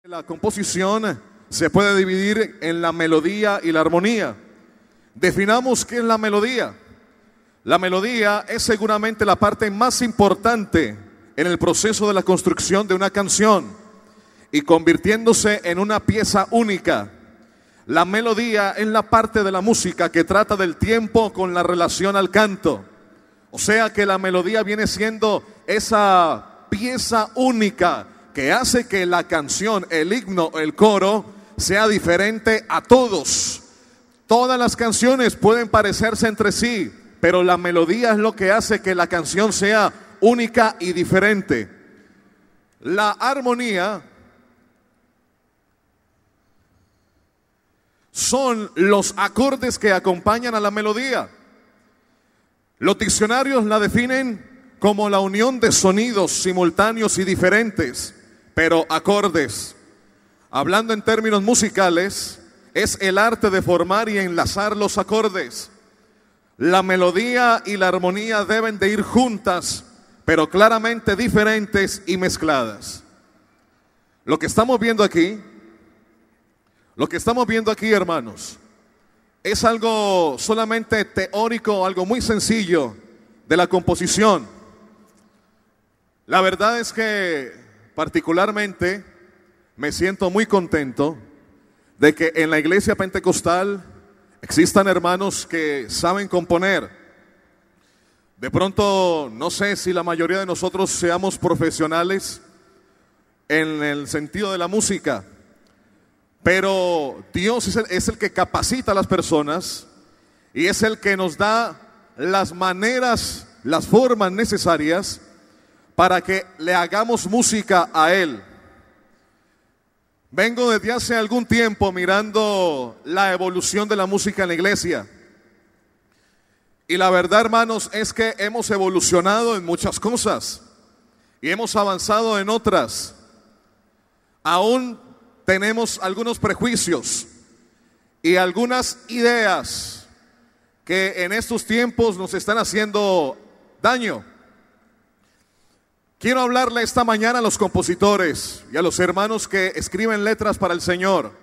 La composición se puede dividir en la melodía y la armonía. Definamos qué es la melodía. La melodía es seguramente la parte más importante en el proceso de la construcción de una canción y convirtiéndose en una pieza única. La melodía es la parte de la música que trata del tiempo con la relación al canto. O sea que la melodía viene siendo esa pieza única que hace que la canción, el himno, el coro, sea diferente a todos. Todas las canciones pueden parecerse entre sí, pero la melodía es lo que hace que la canción sea única y diferente. La armonía son los acordes que acompañan a la melodía. Los diccionarios la definen como la unión de sonidos simultáneos y diferentes, pero acordes. Hablando en términos musicales, es el arte de formar y enlazar los acordes. La melodía y la armonía deben de ir juntas, pero claramente diferentes y mezcladas. Lo que estamos viendo aquí, hermanos, es algo solamente teórico, algo muy sencillo de la composición. La verdad es que particularmente me siento muy contento de que en la iglesia pentecostal existan hermanos que saben componer. De pronto, no sé si la mayoría de nosotros seamos profesionales en el sentido de la música, pero Dios es el que capacita a las personas y es el que nos da las maneras, las formas necesarias para que le hagamos música a Él. Vengo desde hace algún tiempo mirando la evolución de la música en la iglesia. Y la verdad, hermanos, es que hemos evolucionado en muchas cosas y hemos avanzado en otras. Aún tenemos algunos prejuicios y algunas ideas que en estos tiempos nos están haciendo daño. Quiero hablarle esta mañana a los compositores y a los hermanos que escriben letras para el Señor.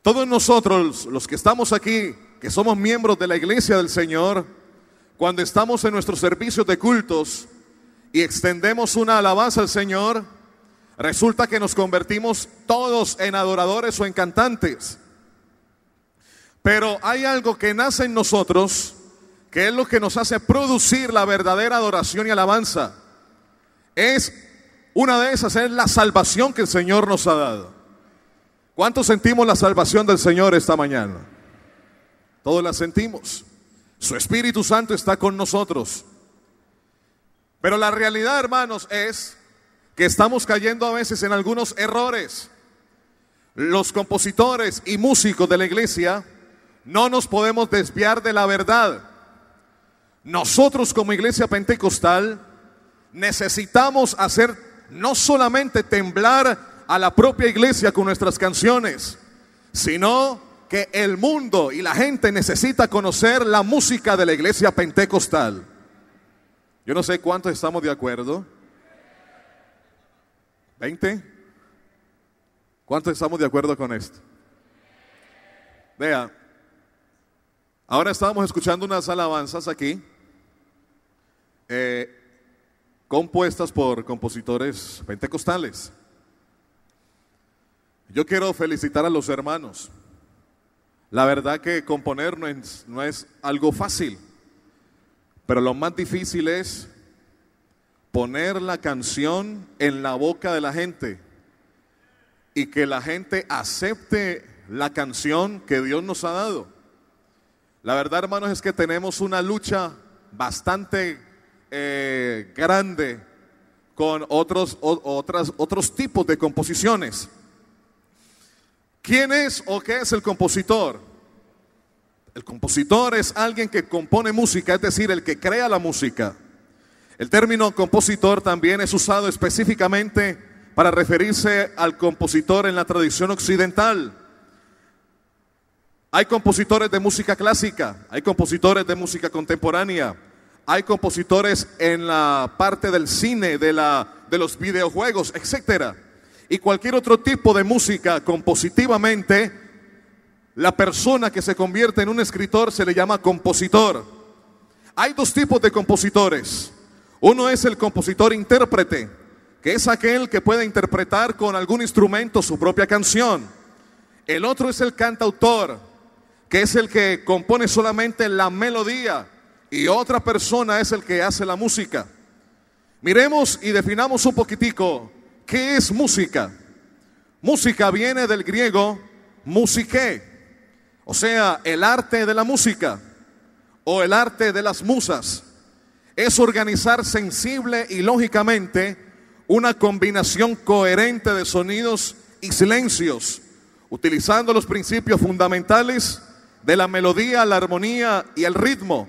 Todos nosotros, los que estamos aquí, que somos miembros de la iglesia del Señor, cuando estamos en nuestros servicios de cultos y extendemos una alabanza al Señor, resulta que nos convertimos todos en adoradores o en cantantes. Pero hay algo que nace en nosotros, que es lo que nos hace producir la verdadera adoración y alabanza. Una de esas es la salvación que el Señor nos ha dado. ¿Cuántos sentimos la salvación del Señor esta mañana? Todos la sentimos. Su Espíritu Santo está con nosotros. Pero la realidad, hermanos, es que estamos cayendo a veces en algunos errores. Los compositores y músicos de la iglesia no nos podemos desviar de la verdad. Nosotros como iglesia pentecostal necesitamos hacer no solamente temblar a la propia iglesia con nuestras canciones, sino que el mundo y la gente necesita conocer la música de la iglesia pentecostal. Yo no sé cuántos estamos de acuerdo. ¿20? ¿Cuántos estamos de acuerdo con esto? Vea, ahora estábamos escuchando unas alabanzas aquí, compuestas por compositores pentecostales. Yo quiero felicitar a los hermanos. La verdad que componer no es algo fácil, pero lo más difícil es poner la canción en la boca de la gente y que la gente acepte la canción que Dios nos ha dado. La verdad, hermanos, es que tenemos una lucha bastante grande con otros tipos de composiciones. ¿Quién es o qué es el compositor? El compositor es alguien que compone música, es decir, el que crea la música. El término compositor también es usado específicamente para referirse al compositor en la tradición occidental. Hay compositores de música clásica, hay compositores de música contemporánea, hay compositores en la parte del cine, de los videojuegos, etcétera. y cualquier otro tipo de música compositivamente, la persona que se convierte en un escritor se le llama compositor. Hay dos tipos de compositores. Uno es el compositor intérprete, que es aquel que puede interpretar con algún instrumento su propia canción. El otro es el cantautor, que es el que compone solamente la melodía, y otra persona es el que hace la música. Miremos y definamos un poquitico qué es música. Música viene del griego musiké, o sea, el arte de la música o el arte de las musas. Es organizar sensible y lógicamente una combinación coherente de sonidos y silencios, utilizando los principios fundamentales de la melodía, la armonía y el ritmo,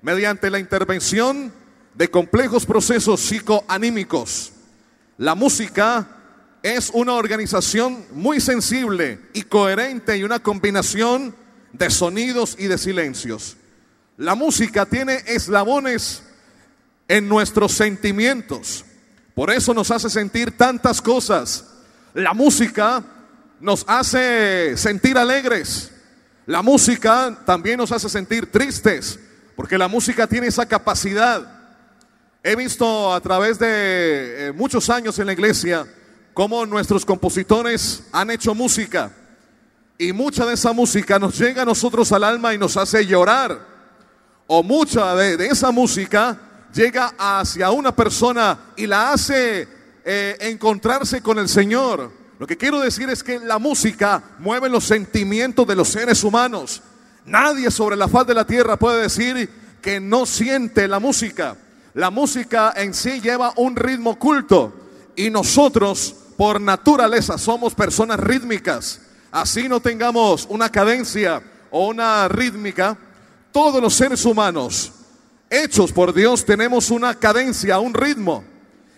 mediante la intervención de complejos procesos psicoanímicos. La música es una organización muy sensible y coherente y una combinación de sonidos y de silencios. La música tiene eslabones en nuestros sentimientos, por eso nos hace sentir tantas cosas. La música nos hace sentir alegres, la música también nos hace sentir tristes, porque la música tiene esa capacidad. He visto a través de muchos años en la iglesia cómo nuestros compositores han hecho música, y mucha de esa música nos llega a nosotros al alma y nos hace llorar, o mucha de esa música llega hacia una persona y la hace encontrarse con el Señor. Lo que quiero decir es que la música mueve los sentimientos de los seres humanos. Nadie sobre la faz de la tierra puede decir que no siente la música. La música en sí lleva un ritmo culto, y nosotros por naturaleza somos personas rítmicas. Así no tengamos una cadencia o una rítmica, todos los seres humanos hechos por Dios tenemos una cadencia, un ritmo,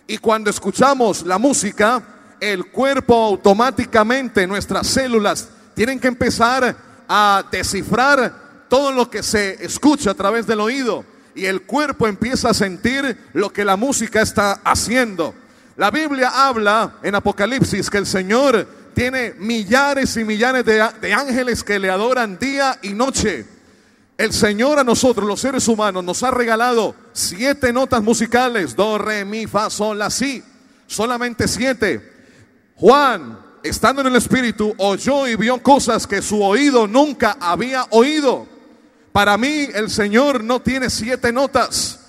y cuando escuchamos la música, el cuerpo automáticamente, nuestras células tienen que empezar a descifrar todo lo que se escucha a través del oído, y el cuerpo empieza a sentir lo que la música está haciendo. La Biblia habla en Apocalipsis que el Señor tiene millares y millares de ángeles que le adoran día y noche. El Señor a nosotros, los seres humanos, nos ha regalado 7 notas musicales: do, re, mi, fa, sol, la, si. Solamente 7. Juan, estando en el Espíritu, oyó y vio cosas que su oído nunca había oído. Para mí, el Señor no tiene 7 notas.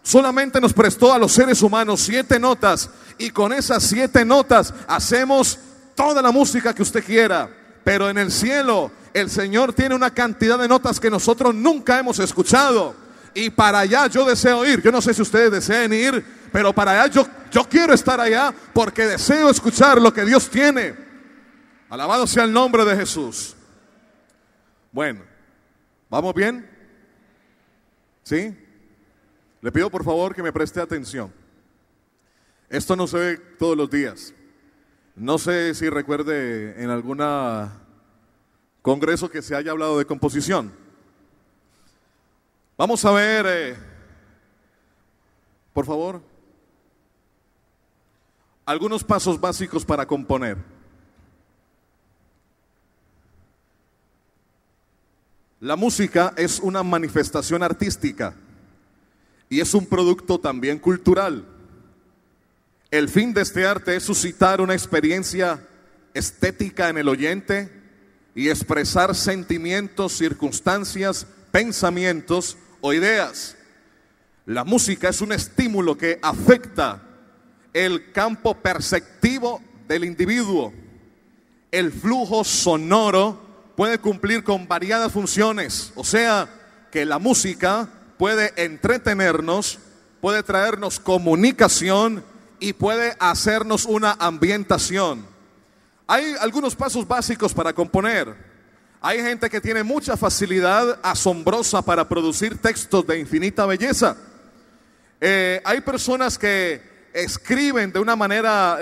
Solamente nos prestó a los seres humanos 7 notas, y con esas 7 notas hacemos toda la música que usted quiera. Pero en el cielo, el Señor tiene una cantidad de notas que nosotros nunca hemos escuchado, y para allá yo deseo ir. Yo no sé si ustedes deseen ir, pero para allá yo quiero estar allá, porque deseo escuchar lo que Dios tiene. Alabado sea el nombre de Jesús. Bueno, ¿vamos bien? ¿Sí? Le pido por favor que me preste atención. Esto no se ve todos los días. No sé si recuerde en algún congreso que se haya hablado de composición. Vamos a ver, por favor, algunos pasos básicos para componer. La música es una manifestación artística y es un producto también cultural. El fin de este arte es suscitar una experiencia estética en el oyente y expresar sentimientos, circunstancias, pensamientos o ideas. La música es un estímulo que afecta el campo perceptivo del individuo. El flujo sonoro puede cumplir con variadas funciones, o sea, que la música puede entretenernos, puede traernos comunicación y puede hacernos una ambientación. Hay algunos pasos básicos para componer. Hay gente que tiene mucha facilidad asombrosa para producir textos de infinita belleza. Hay personas que escriben de una manera,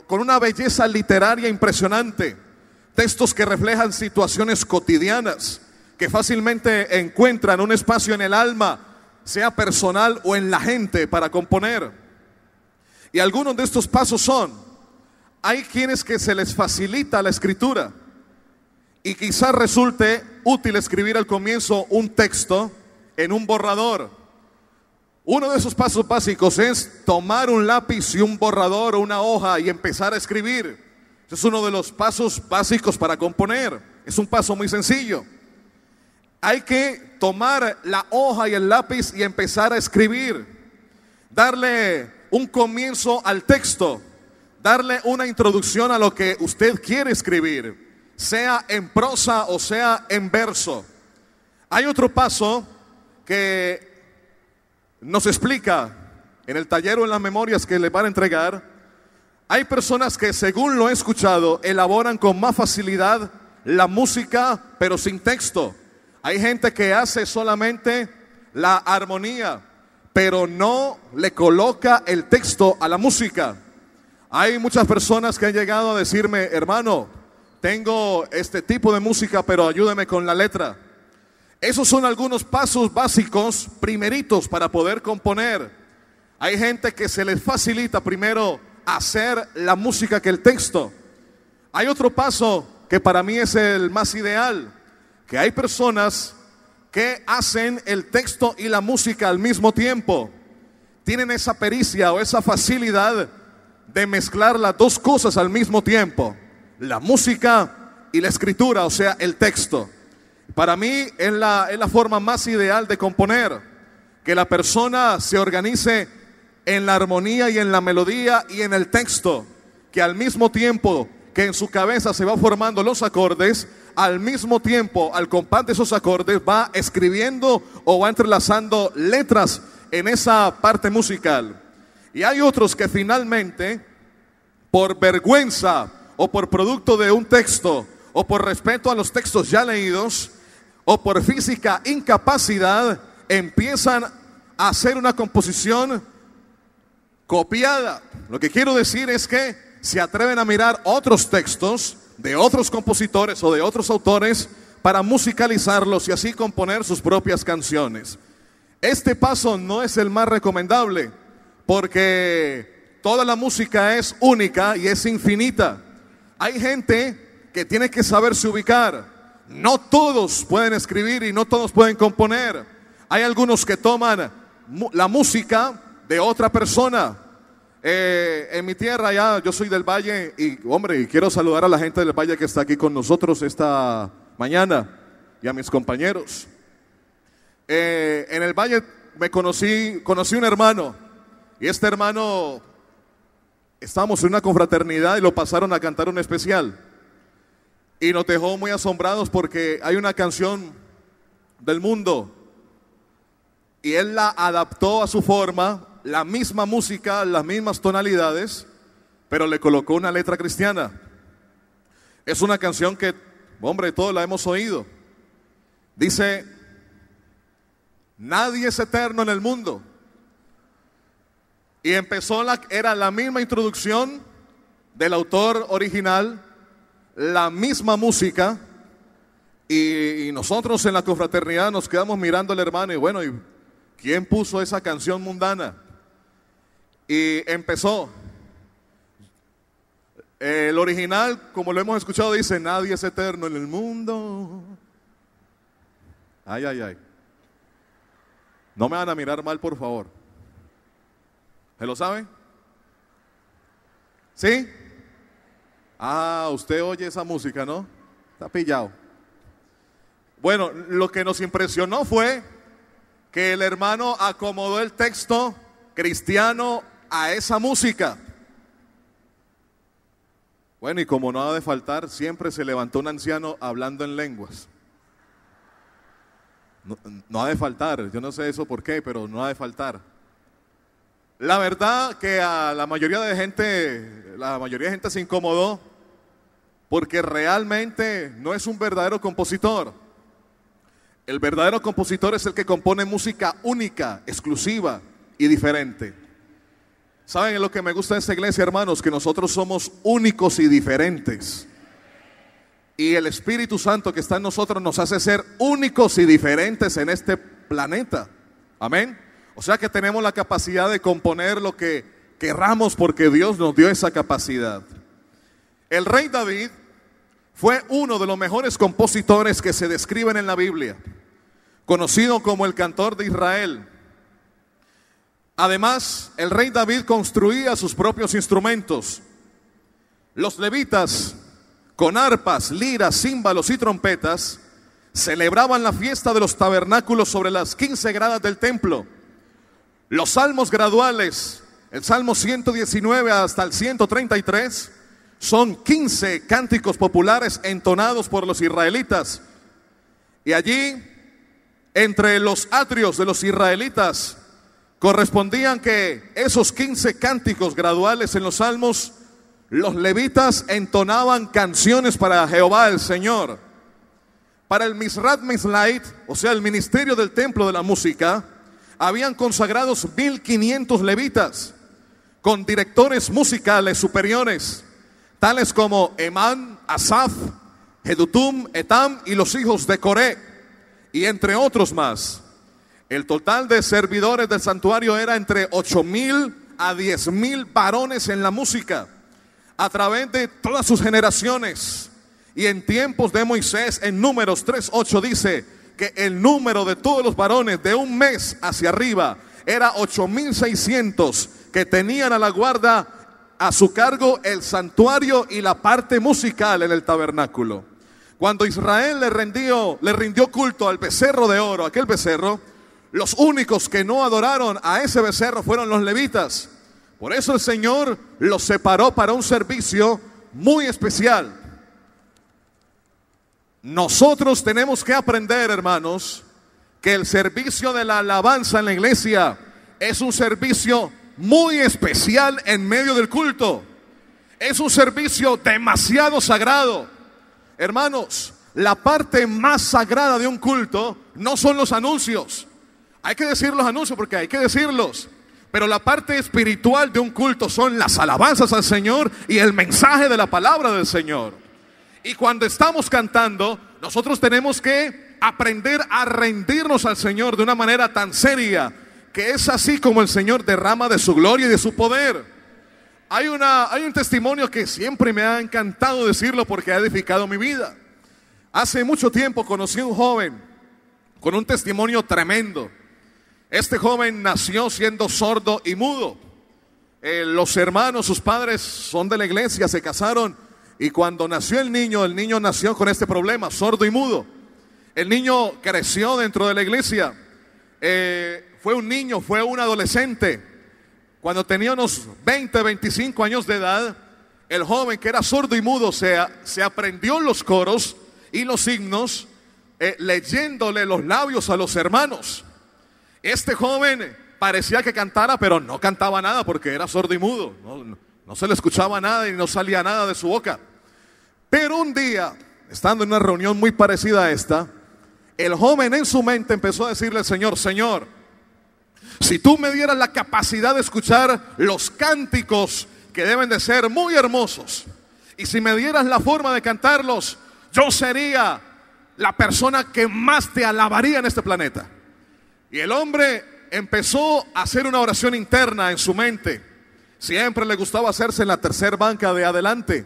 con una belleza literaria impresionante, textos que reflejan situaciones cotidianas, que fácilmente encuentran un espacio en el alma, sea personal o en la gente, para componer. Y algunos de estos pasos son: hay quienes que se les facilita la escritura y quizás resulte útil escribir al comienzo un texto en un borrador. Uno de esos pasos básicos es tomar un lápiz y un borrador o una hoja y empezar a escribir. Ese es uno de los pasos básicos para componer. Es un paso muy sencillo. Hay que tomar la hoja y el lápiz y empezar a escribir. Darle un comienzo al texto. Darle una introducción a lo que usted quiere escribir, sea en prosa o sea en verso. Hay otro paso que nos explica en el taller o en las memorias que le van a entregar. Hay personas que, según lo he escuchado, elaboran con más facilidad la música, pero sin texto. Hay gente que hace solamente la armonía, pero no le coloca el texto a la música. Hay muchas personas que han llegado a decirme: hermano, tengo este tipo de música, pero ayúdeme con la letra. Esos son algunos pasos básicos, primeritos, para poder componer. Hay gente que se les facilita primero hacer la música que el texto. Hay otro paso que para mí es el más ideal, que hay personas que hacen el texto y la música al mismo tiempo. Tienen esa pericia o esa facilidad de mezclar las dos cosas al mismo tiempo, la música y la escritura, o sea, el texto. Para mí es la forma más ideal de componer, que la persona se organice en la armonía y en la melodía y en el texto, que al mismo tiempo que en su cabeza se va formando los acordes, al mismo tiempo, al compás de esos acordes, va escribiendo o va entrelazando letras en esa parte musical. Y hay otros que finalmente, por vergüenza o por producto de un texto o por respeto a los textos ya leídos o por física incapacidad, empiezan a hacer una composición copiada. Lo que quiero decir es que se atreven a mirar otros textos de otros compositores o de otros autores para musicalizarlos y así componer sus propias canciones. Este paso no es el más recomendable, porque toda la música es única y es infinita. Hay gente que tiene que saberse ubicar. No todos pueden escribir y no todos pueden componer. Hay algunos que toman la música de otra persona. En mi tierra, ya yo soy del Valle y hombre, quiero saludar a la gente del Valle que está aquí con nosotros esta mañana y a mis compañeros. En el Valle conocí un hermano, y este hermano, estábamos en una confraternidad y lo pasaron a cantar un especial y nos dejó muy asombrados porque hay una canción del mundo y él la adaptó a su forma, la misma música, las mismas tonalidades, pero le colocó una letra cristiana. Es una canción que, hombre, todos la hemos oído. Dice: nadie es eterno en el mundo. Y era la misma introducción del autor original, la misma música, y nosotros en la confraternidad nos quedamos mirando al hermano y bueno, ¿y quién puso esa canción mundana? Y empezó. El original, como lo hemos escuchado, dice: nadie es eterno en el mundo. Ay, ay, ay. No me van a mirar mal, por favor. ¿Se lo saben? ¿Sí? Ah, usted oye esa música, ¿no? Está pillado. Bueno, lo que nos impresionó fue que el hermano acomodó el texto cristiano a esa música. Bueno, y como no ha de faltar, siempre se levantó un anciano hablando en lenguas. No ha de faltar, yo no sé eso por qué, pero no ha de faltar. La verdad que a la mayoría de gente se incomodó porque realmente no es un verdadero compositor. El verdadero compositor es el que compone música única, exclusiva y diferente. ¿Saben lo que me gusta de esta iglesia, hermanos? Que nosotros somos únicos y diferentes. Y el Espíritu Santo que está en nosotros nos hace ser únicos y diferentes en este planeta. Amén. O sea que tenemos la capacidad de componer lo que querramos porque Dios nos dio esa capacidad. El rey David fue uno de los mejores compositores que se describen en la Biblia, conocido como el cantor de Israel. Además, el rey David construía sus propios instrumentos. Los levitas, con arpas, liras, címbalos y trompetas, celebraban la fiesta de los tabernáculos sobre las 15 gradas del templo. Los salmos graduales, el Salmo 119 hasta el 133, son 15 cánticos populares entonados por los israelitas. Y allí, entre los atrios de los israelitas, correspondían que esos 15 cánticos graduales en los salmos, los levitas entonaban canciones para Jehová el Señor. Para el Misrat Mislait, o sea, el ministerio del templo de la música, habían consagrados 1500 levitas, con directores musicales superiores, tales como Emán, Asaf, Jedutum, Etam y los hijos de Coré, y entre otros más. El total de servidores del santuario era entre 8000 a 10000 varones en la música, a través de todas sus generaciones. Y en tiempos de Moisés, en Números 3:8 dice que el número de todos los varones de un mes hacia arriba era 8600, que tenían a la guarda a su cargo el santuario y la parte musical en el tabernáculo. Cuando Israel le rindió culto al becerro de oro, aquel becerro, los únicos que no adoraron a ese becerro fueron los levitas. Por eso el Señor los separó para un servicio muy especial. Nosotros tenemos que aprender, hermanos, que el servicio de la alabanza en la iglesia es un servicio muy especial en medio del culto. Es un servicio demasiado sagrado. Hermanos, la parte más sagrada de un culto no son los anuncios. Hay que decir los anuncios porque hay que decirlos. Pero la parte espiritual de un culto son las alabanzas al Señor y el mensaje de la palabra del Señor. Y cuando estamos cantando, nosotros tenemos que aprender a rendirnos al Señor de una manera tan seria, que es así como el Señor derrama de su gloria y de su poder. Hay un testimonio que siempre me ha encantado decirlo porque ha edificado mi vida. Hace mucho tiempo conocí a un joven con un testimonio tremendo. Este joven nació siendo sordo y mudo. Los hermanos, sus padres son de la iglesia, se casaron. Y cuando nació el niño nació con este problema, sordo y mudo. El niño creció dentro de la iglesia. Fue un adolescente. Cuando tenía unos 20, 25 años de edad, el joven que era sordo y mudo se aprendió los coros y los himnos, leyéndole los labios a los hermanos. Este joven parecía que cantara, pero no cantaba nada porque era sordo y mudo. No se le escuchaba nada y no salía nada de su boca. Pero un día, estando en una reunión muy parecida a esta, el joven en su mente empezó a decirle al Señor: Señor, si tú me dieras la capacidad de escuchar los cánticos que deben de ser muy hermosos, y si me dieras la forma de cantarlos, yo sería la persona que más te alabaría en este planeta. Y el hombre empezó a hacer una oración interna en su mente. Siempre le gustaba hacerse en la tercera banca de adelante.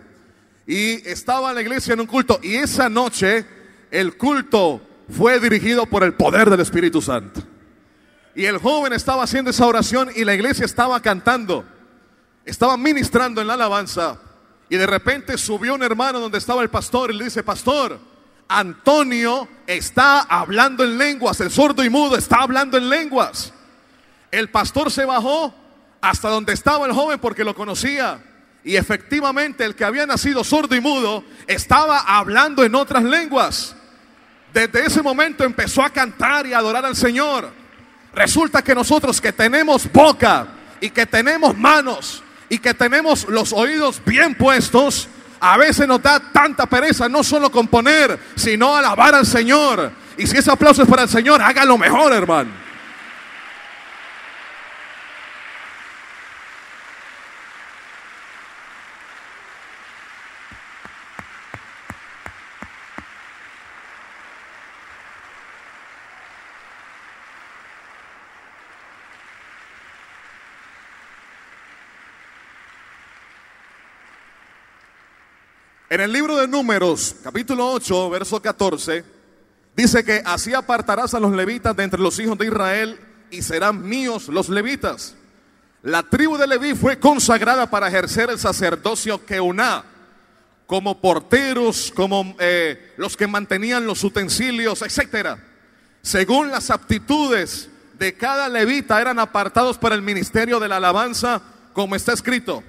Y estaba en la iglesia en un culto. Y esa noche el culto fue dirigido por el poder del Espíritu Santo. Y el joven estaba haciendo esa oración y la iglesia estaba cantando. Estaba ministrando en la alabanza. Y de repente subió un hermano donde estaba el pastor y le dice: Pastor, Antonio está hablando en lenguas. El sordo y mudo está hablando en lenguas. El pastor se bajó hasta donde estaba el joven porque lo conocía. Y efectivamente el que había nacido sordo y mudo estaba hablando en otras lenguas. Desde ese momento empezó a cantar y a adorar al Señor. Resulta que nosotros que tenemos boca y que tenemos manos y que tenemos los oídos bien puestos, a veces nos da tanta pereza no solo componer, sino alabar al Señor. Y si ese aplauso es para el Señor, hágalo mejor, hermano. En el libro de Números, capítulo 8, verso 14, dice que así apartarás a los levitas de entre los hijos de Israel y serán míos los levitas. La tribu de Leví fue consagrada para ejercer el sacerdocio Keuná, como porteros, como los que mantenían los utensilios, etcétera. Según las aptitudes de cada levita eran apartados para el ministerio de la alabanza, como está escrito.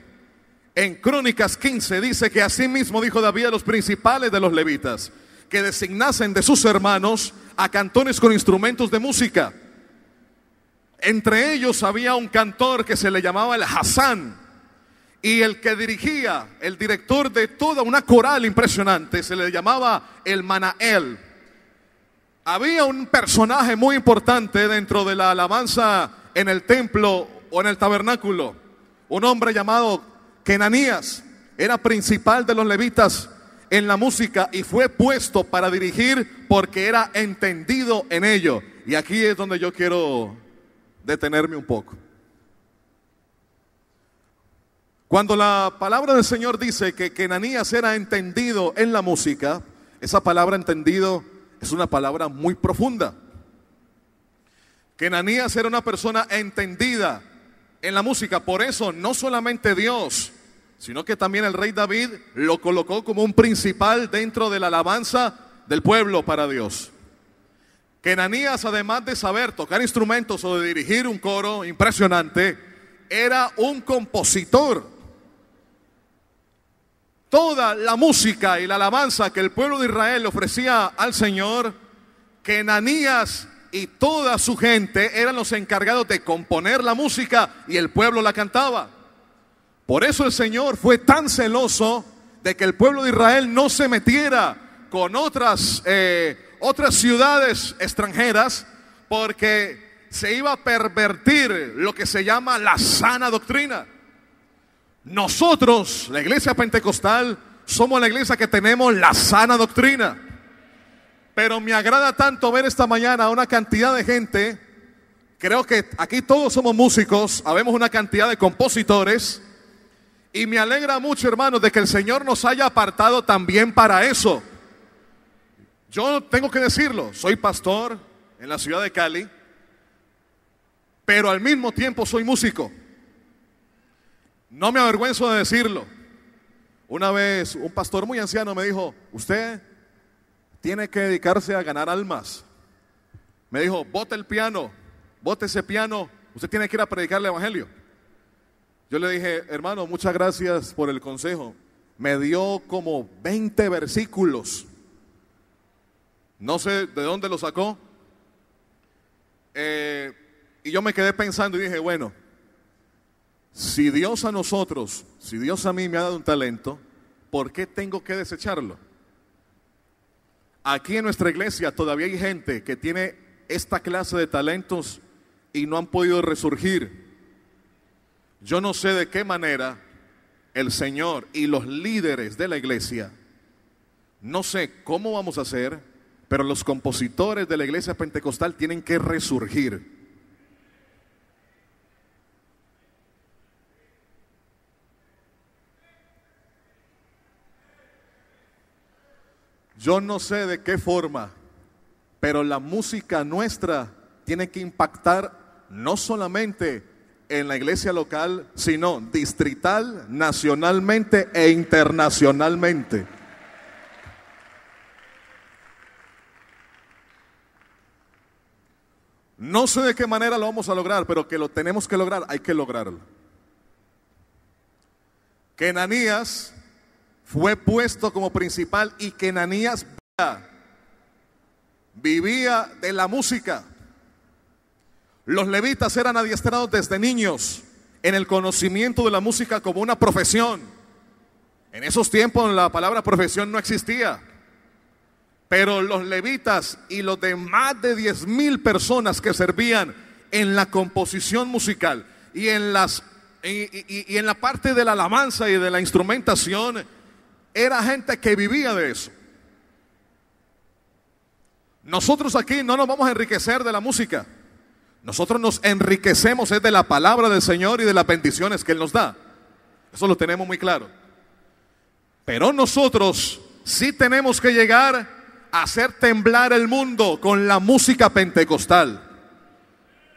En Crónicas 15 dice que así mismo dijo David a los principales de los levitas, que designasen de sus hermanos a cantores con instrumentos de música. Entre ellos había un cantor que se le llamaba el Hasán, y el que dirigía, el director de toda una coral impresionante, se le llamaba el Manael. Había un personaje muy importante dentro de la alabanza en el templo o en el tabernáculo, un hombre llamado Kenanías. Era principal de los levitas en la música y fue puesto para dirigir porque era entendido en ello. Y aquí es donde yo quiero detenerme un poco. Cuando la palabra del Señor dice que Kenanías era entendido en la música, esa palabra entendido es una palabra muy profunda. Kenanías era una persona entendida en la música, por eso no solamente Dios, sino que también el rey David lo colocó como un principal dentro de la alabanza del pueblo para Dios. Kenanías, además de saber tocar instrumentos o de dirigir un coro impresionante, era un compositor. Toda la música y la alabanza que el pueblo de Israel ofrecía al Señor, Kenanías y toda su gente eran los encargados de componer la música y el pueblo la cantaba. Por eso el Señor fue tan celoso de que el pueblo de Israel no se metiera con otras ciudades extranjeras, porque se iba a pervertir lo que se llama la sana doctrina. Nosotros, la iglesia pentecostal, somos la iglesia que tenemos la sana doctrina. Pero me agrada tanto ver esta mañana una cantidad de gente, creo que aquí todos somos músicos, habemos una cantidad de compositores, y me alegra mucho, hermanos, de que el Señor nos haya apartado también para eso. Yo tengo que decirlo, soy pastor en la ciudad de Cali, pero al mismo tiempo soy músico. No me avergüenzo de decirlo. Una vez un pastor muy anciano me dijo, usted tiene que dedicarse a ganar almas. Me dijo, bote el piano, bote ese piano, usted tiene que ir a predicar el evangelio. Yo le dije, hermano, muchas gracias por el consejo. Me dio como 20 versículos. No sé de dónde lo sacó. Y yo me quedé pensando y dije, bueno, si Dios a nosotros, si Dios a mí me ha dado un talento, ¿por qué tengo que desecharlo? Aquí en nuestra iglesia todavía hay gente que tiene esta clase de talentos y no han podido resurgir. Yo no sé de qué manera el Señor y los líderes de la iglesia, no sé cómo vamos a hacer, pero los compositores de la iglesia pentecostal tienen que resurgir. Yo no sé de qué forma, pero la música nuestra tiene que impactar no solamente en la iglesia local, sino distrital, nacionalmente e internacionalmente. No sé de qué manera lo vamos a lograr, pero que lo tenemos que lograr, hay que lograrlo. Kenanías fue puesto como principal y Kenanías vivía de la música. Los levitas eran adiestrados desde niños en el conocimiento de la música como una profesión. En esos tiempos la palabra profesión no existía. Pero los levitas y los de más de 10,000 personas que servían en la composición musical y en la parte de la alabanza y de la instrumentación, era gente que vivía de eso. Nosotros aquí no nos vamos a enriquecer de la música. Nosotros nos enriquecemos es de la palabra del Señor y de las bendiciones que Él nos da. Eso lo tenemos muy claro. Pero nosotros sí tenemos que llegar a hacer temblar el mundo con la música pentecostal.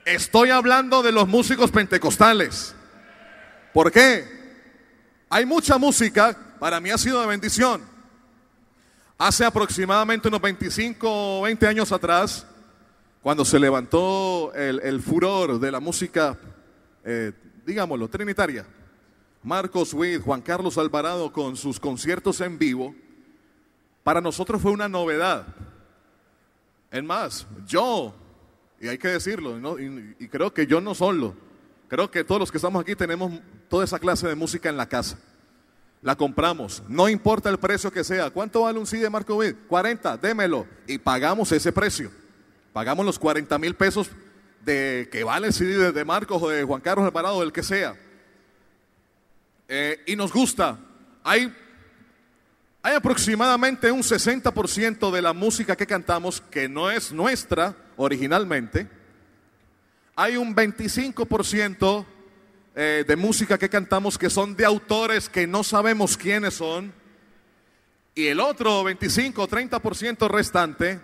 Estoy hablando de los músicos pentecostales. ¿Por qué? Hay mucha música, para mí ha sido de bendición. Hace aproximadamente unos 25 o 20 años atrás, cuando se levantó el furor de la música, digámoslo, trinitaria, Marcos Witt, Juan Carlos Alvarado con sus conciertos en vivo, para nosotros fue una novedad. Es más, yo, y hay que decirlo, ¿no? y creo que yo no solo, creo que todos los que estamos aquí tenemos toda esa clase de música en la casa. La compramos, no importa el precio que sea. ¿Cuánto vale un CD de Marcos Witt? 40, démelo. Y pagamos ese precio. Pagamos los 40,000 pesos de que vale el CD de Marcos o de Juan Carlos Alvarado, del que sea. Y nos gusta. Hay aproximadamente un 60% de la música que cantamos que no es nuestra originalmente. Hay un 25% de música que cantamos que son de autores que no sabemos quiénes son. Y el otro 25 o 30% restante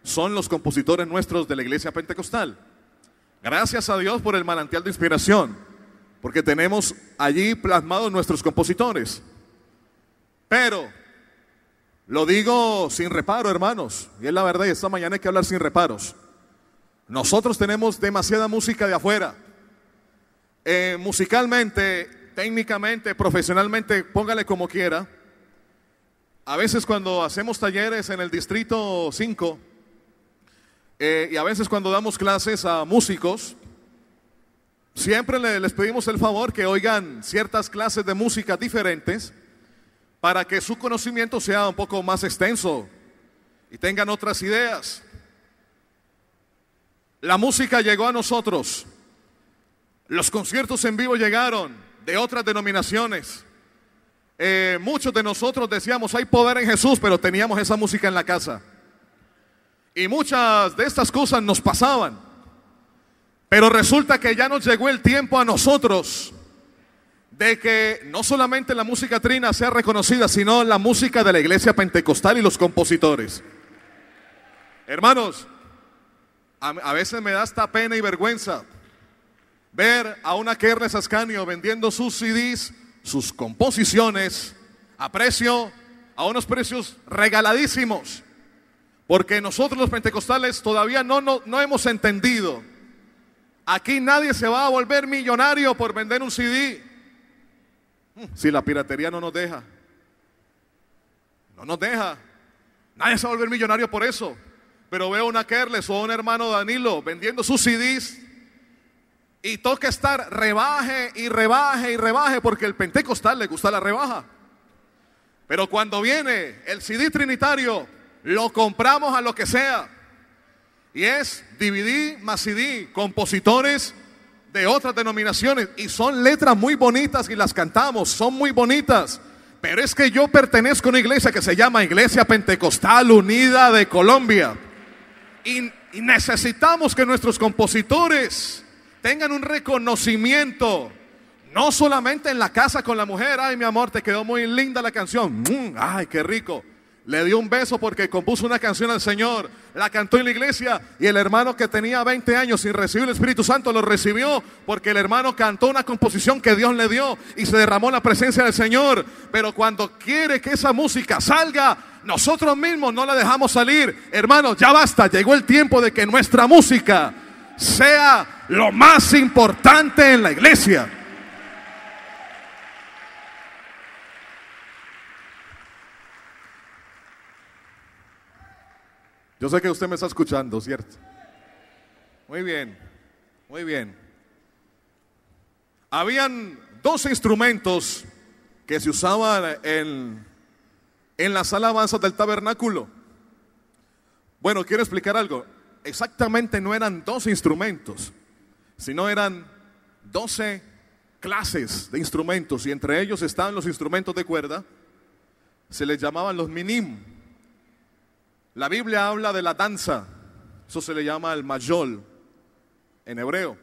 son los compositores nuestros de la iglesia pentecostal. Gracias a Dios por el manantial de inspiración, porque tenemos allí plasmados nuestros compositores. Pero lo digo sin reparo, hermanos, y es la verdad, y esta mañana hay que hablar sin reparos. Nosotros tenemos demasiada música de afuera. Musicalmente, técnicamente, profesionalmente, póngale como quiera. A veces cuando hacemos talleres en el Distrito 5, y a veces cuando damos clases a músicos, siempre les pedimos el favor que oigan ciertas clases de música diferentes para que su conocimiento sea un poco más extenso y tengan otras ideas. La música llegó a nosotros. Los conciertos en vivo llegaron de otras denominaciones. Muchos de nosotros decíamos, hay poder en Jesús, pero teníamos esa música en la casa. Y muchas de estas cosas nos pasaban. Pero resulta que ya nos llegó el tiempo a nosotros de que no solamente la música trina sea reconocida, sino la música de la iglesia pentecostal y los compositores. Hermanos, a veces me da hasta pena y vergüenza ver a una Kernes Ascanio vendiendo sus CDs, sus composiciones a unos precios regaladísimos, porque nosotros los pentecostales todavía no hemos entendido. Aquí nadie se va a volver millonario por vender un CD. Si la piratería no nos deja, nadie se va a volver millonario por eso. Pero veo una Kerles o un hermano Danilo vendiendo sus CDs y toca estar rebaje y rebaje y rebaje, porque el pentecostal le gusta la rebaja. Pero cuando viene el CD trinitario, lo compramos a lo que sea. Y es DVD más CD, compositores de otras denominaciones. Y son letras muy bonitas y las cantamos, son muy bonitas. Pero es que yo pertenezco a una iglesia que se llama Iglesia Pentecostal Unida de Colombia. Y necesitamos que nuestros compositores tengan un reconocimiento, no solamente en la casa con la mujer. Ay, mi amor, te quedó muy linda la canción. Ay, qué rico. Le dio un beso porque compuso una canción al Señor, la cantó en la iglesia, y el hermano que tenía 20 años sin recibir el Espíritu Santo lo recibió porque el hermano cantó una composición que Dios le dio y se derramó la presencia del Señor. Pero cuando quiere que esa música salga, nosotros mismos no la dejamos salir. Hermanos, ya basta, llegó el tiempo de que nuestra música sea lo más importante en la iglesia. Yo sé que usted me está escuchando, ¿cierto? Muy bien, muy bien. Habían dos instrumentos que se usaban en las alabanzas del tabernáculo. Bueno, quiero explicar algo. Exactamente no eran 12 instrumentos, sino eran 12 clases de instrumentos, y entre ellos estaban los instrumentos de cuerda. Se les llamaban los minim. La Biblia habla de la danza, eso se le llama el mayol en hebreo.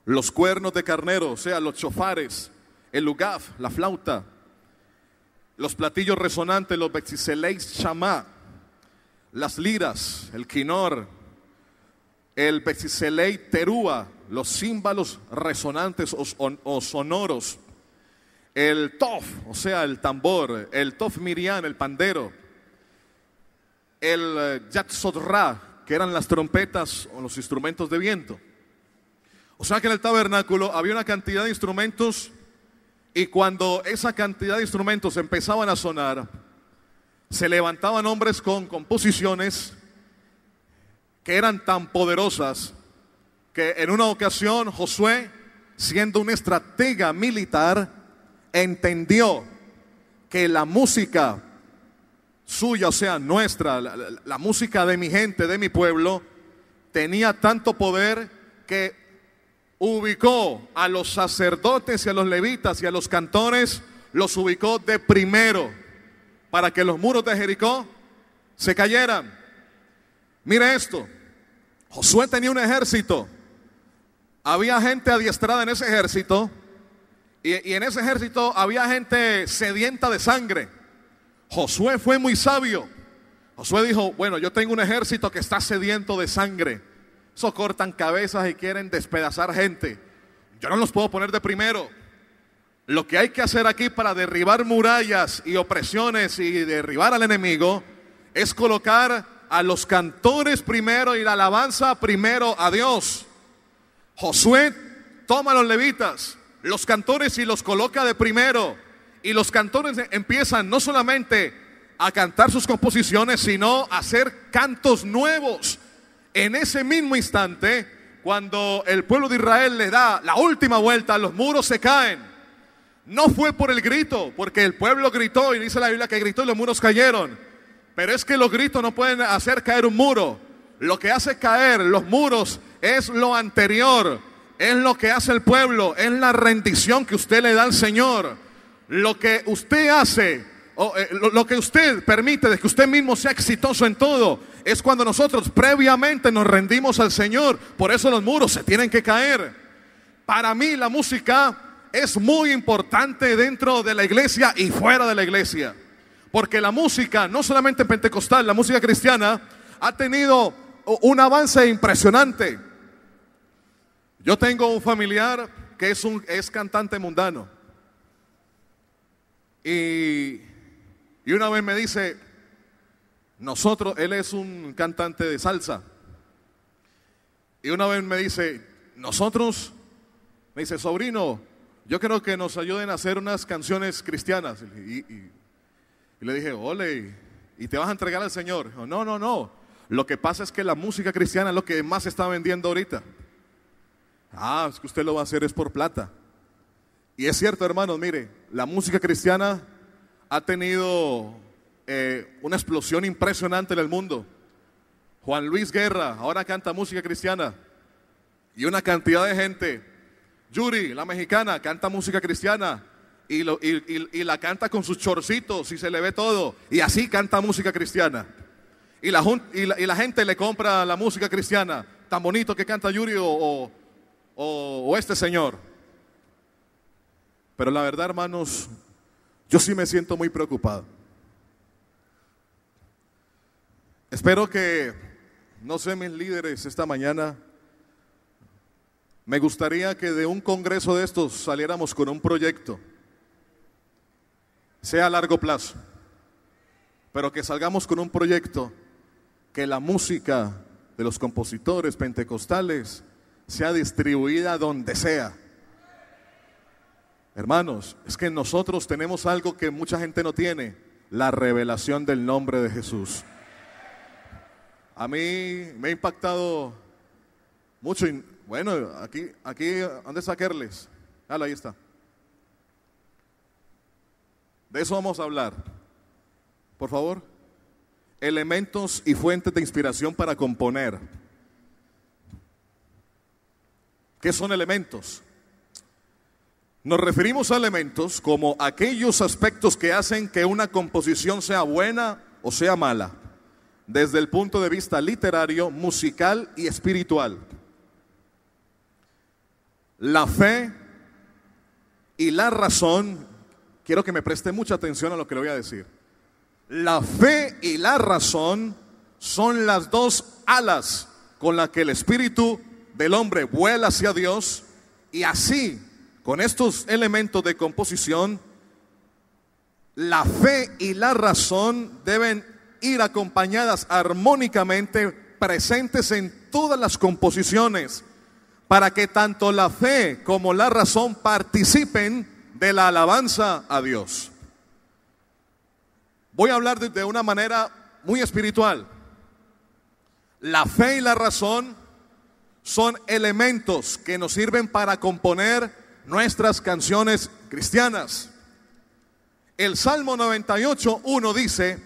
Los cuernos de carnero, o sea, los chofares, el lugaf, la flauta. los platillos resonantes, los Betsiselei Shamá, las liras, el quinor, el Betsiselei Terúa, los címbalos resonantes o sonoros, el tof, o sea, el tambor, el tof mirián, el pandero, el yatzodra, que eran las trompetas o los instrumentos de viento. O sea que en el tabernáculo había una cantidad de instrumentos, y cuando esa cantidad de instrumentos empezaban a sonar, se levantaban hombres con composiciones que eran tan poderosas que en una ocasión Josué, siendo un estratega militar, entendió que la música suya, o sea, nuestra, la música de mi gente, de mi pueblo, tenía tanto poder que ubicó a los sacerdotes y a los levitas y a los cantores, los ubicó de primero para que los muros de Jericó se cayeran. Mire esto, Josué tenía un ejército, había gente adiestrada en ese ejército, y en ese ejército había gente sedienta de sangre. Josué fue muy sabio. Josué dijo, bueno, yo tengo un ejército que está sediento de sangre. Eso cortan cabezas y quieren despedazar gente. Yo no los puedo poner de primero. Lo que hay que hacer aquí para derribar murallas y opresiones y derribar al enemigo es colocar a los cantores primero y la alabanza primero a Dios. Josué toma a los levitas, los cantores, y los coloca de primero. Y los cantores empiezan no solamente a cantar sus composiciones, sino a hacer cantos nuevos. En ese mismo instante, cuando el pueblo de Israel le da la última vuelta, los muros se caen. No fue por el grito, porque el pueblo gritó, y dice la Biblia que gritó y los muros cayeron. Pero es que los gritos no pueden hacer caer un muro. Lo que hace caer los muros es lo anterior, es lo que hace el pueblo, es la rendición que usted le da al Señor. Lo que usted hace, lo que usted permite de que usted mismo sea exitoso en todo, es cuando nosotros previamente nos rendimos al Señor. Por eso los muros se tienen que caer. Para mí la música es muy importante dentro de la iglesia y fuera de la iglesia, porque la música, no solamente pentecostal, la música cristiana ha tenido un avance impresionante. Yo tengo un familiar que es cantante mundano, y una vez me dice, él es un cantante de salsa, y una vez me dice, me dice, sobrino, yo creo que nos ayuden a hacer unas canciones cristianas. Y le dije, ole, ¿y te vas a entregar al Señor? Dijo, no, lo que pasa es que la música cristiana es lo que más se está vendiendo ahorita. Es que usted lo va a hacer es por plata. Y es cierto, hermanos, mire, la música cristiana ha tenido una explosión impresionante en el mundo. Juan Luis Guerra ahora canta música cristiana, y una cantidad de gente. Yuri, la mexicana, canta música cristiana, y la canta con sus chorcitos y se le ve todo, y así canta música cristiana. Y la gente le compra la música cristiana, tan bonito que canta Yuri o este señor. Pero la verdad, hermanos, yo sí me siento muy preocupado. Espero que, no sé, mis líderes esta mañana, me gustaría que de un congreso de estos saliéramos con un proyecto, sea a largo plazo, pero que salgamos con un proyecto que la música de los compositores pentecostales sea distribuida donde sea. Hermanos, es que nosotros tenemos algo que mucha gente no tiene: la revelación del nombre de Jesús. A mí me ha impactado mucho. Bueno, aquí, ¿dónde está Kerles? Ahí está. De eso vamos a hablar. Por favor. Elementos y fuentes de inspiración para componer. ¿Qué son elementos? Nos referimos a elementos como aquellos aspectos que hacen que una composición sea buena o sea mala, desde el punto de vista literario, musical y espiritual. La fe y la razón quiero que me preste mucha atención a lo que le voy a decir. La fe y la razón son las dos alas con las que el espíritu del hombre vuela hacia Dios, y así, con estos elementos de composición, la fe y la razón deben ir acompañadas armónicamente, presentes en todas las composiciones, para que tanto la fe como la razón participen de la alabanza a Dios. Voy a hablar de una manera muy espiritual. La fe y la razón son elementos que nos sirven para componer nuestras canciones cristianas. El Salmo 98:1 dice: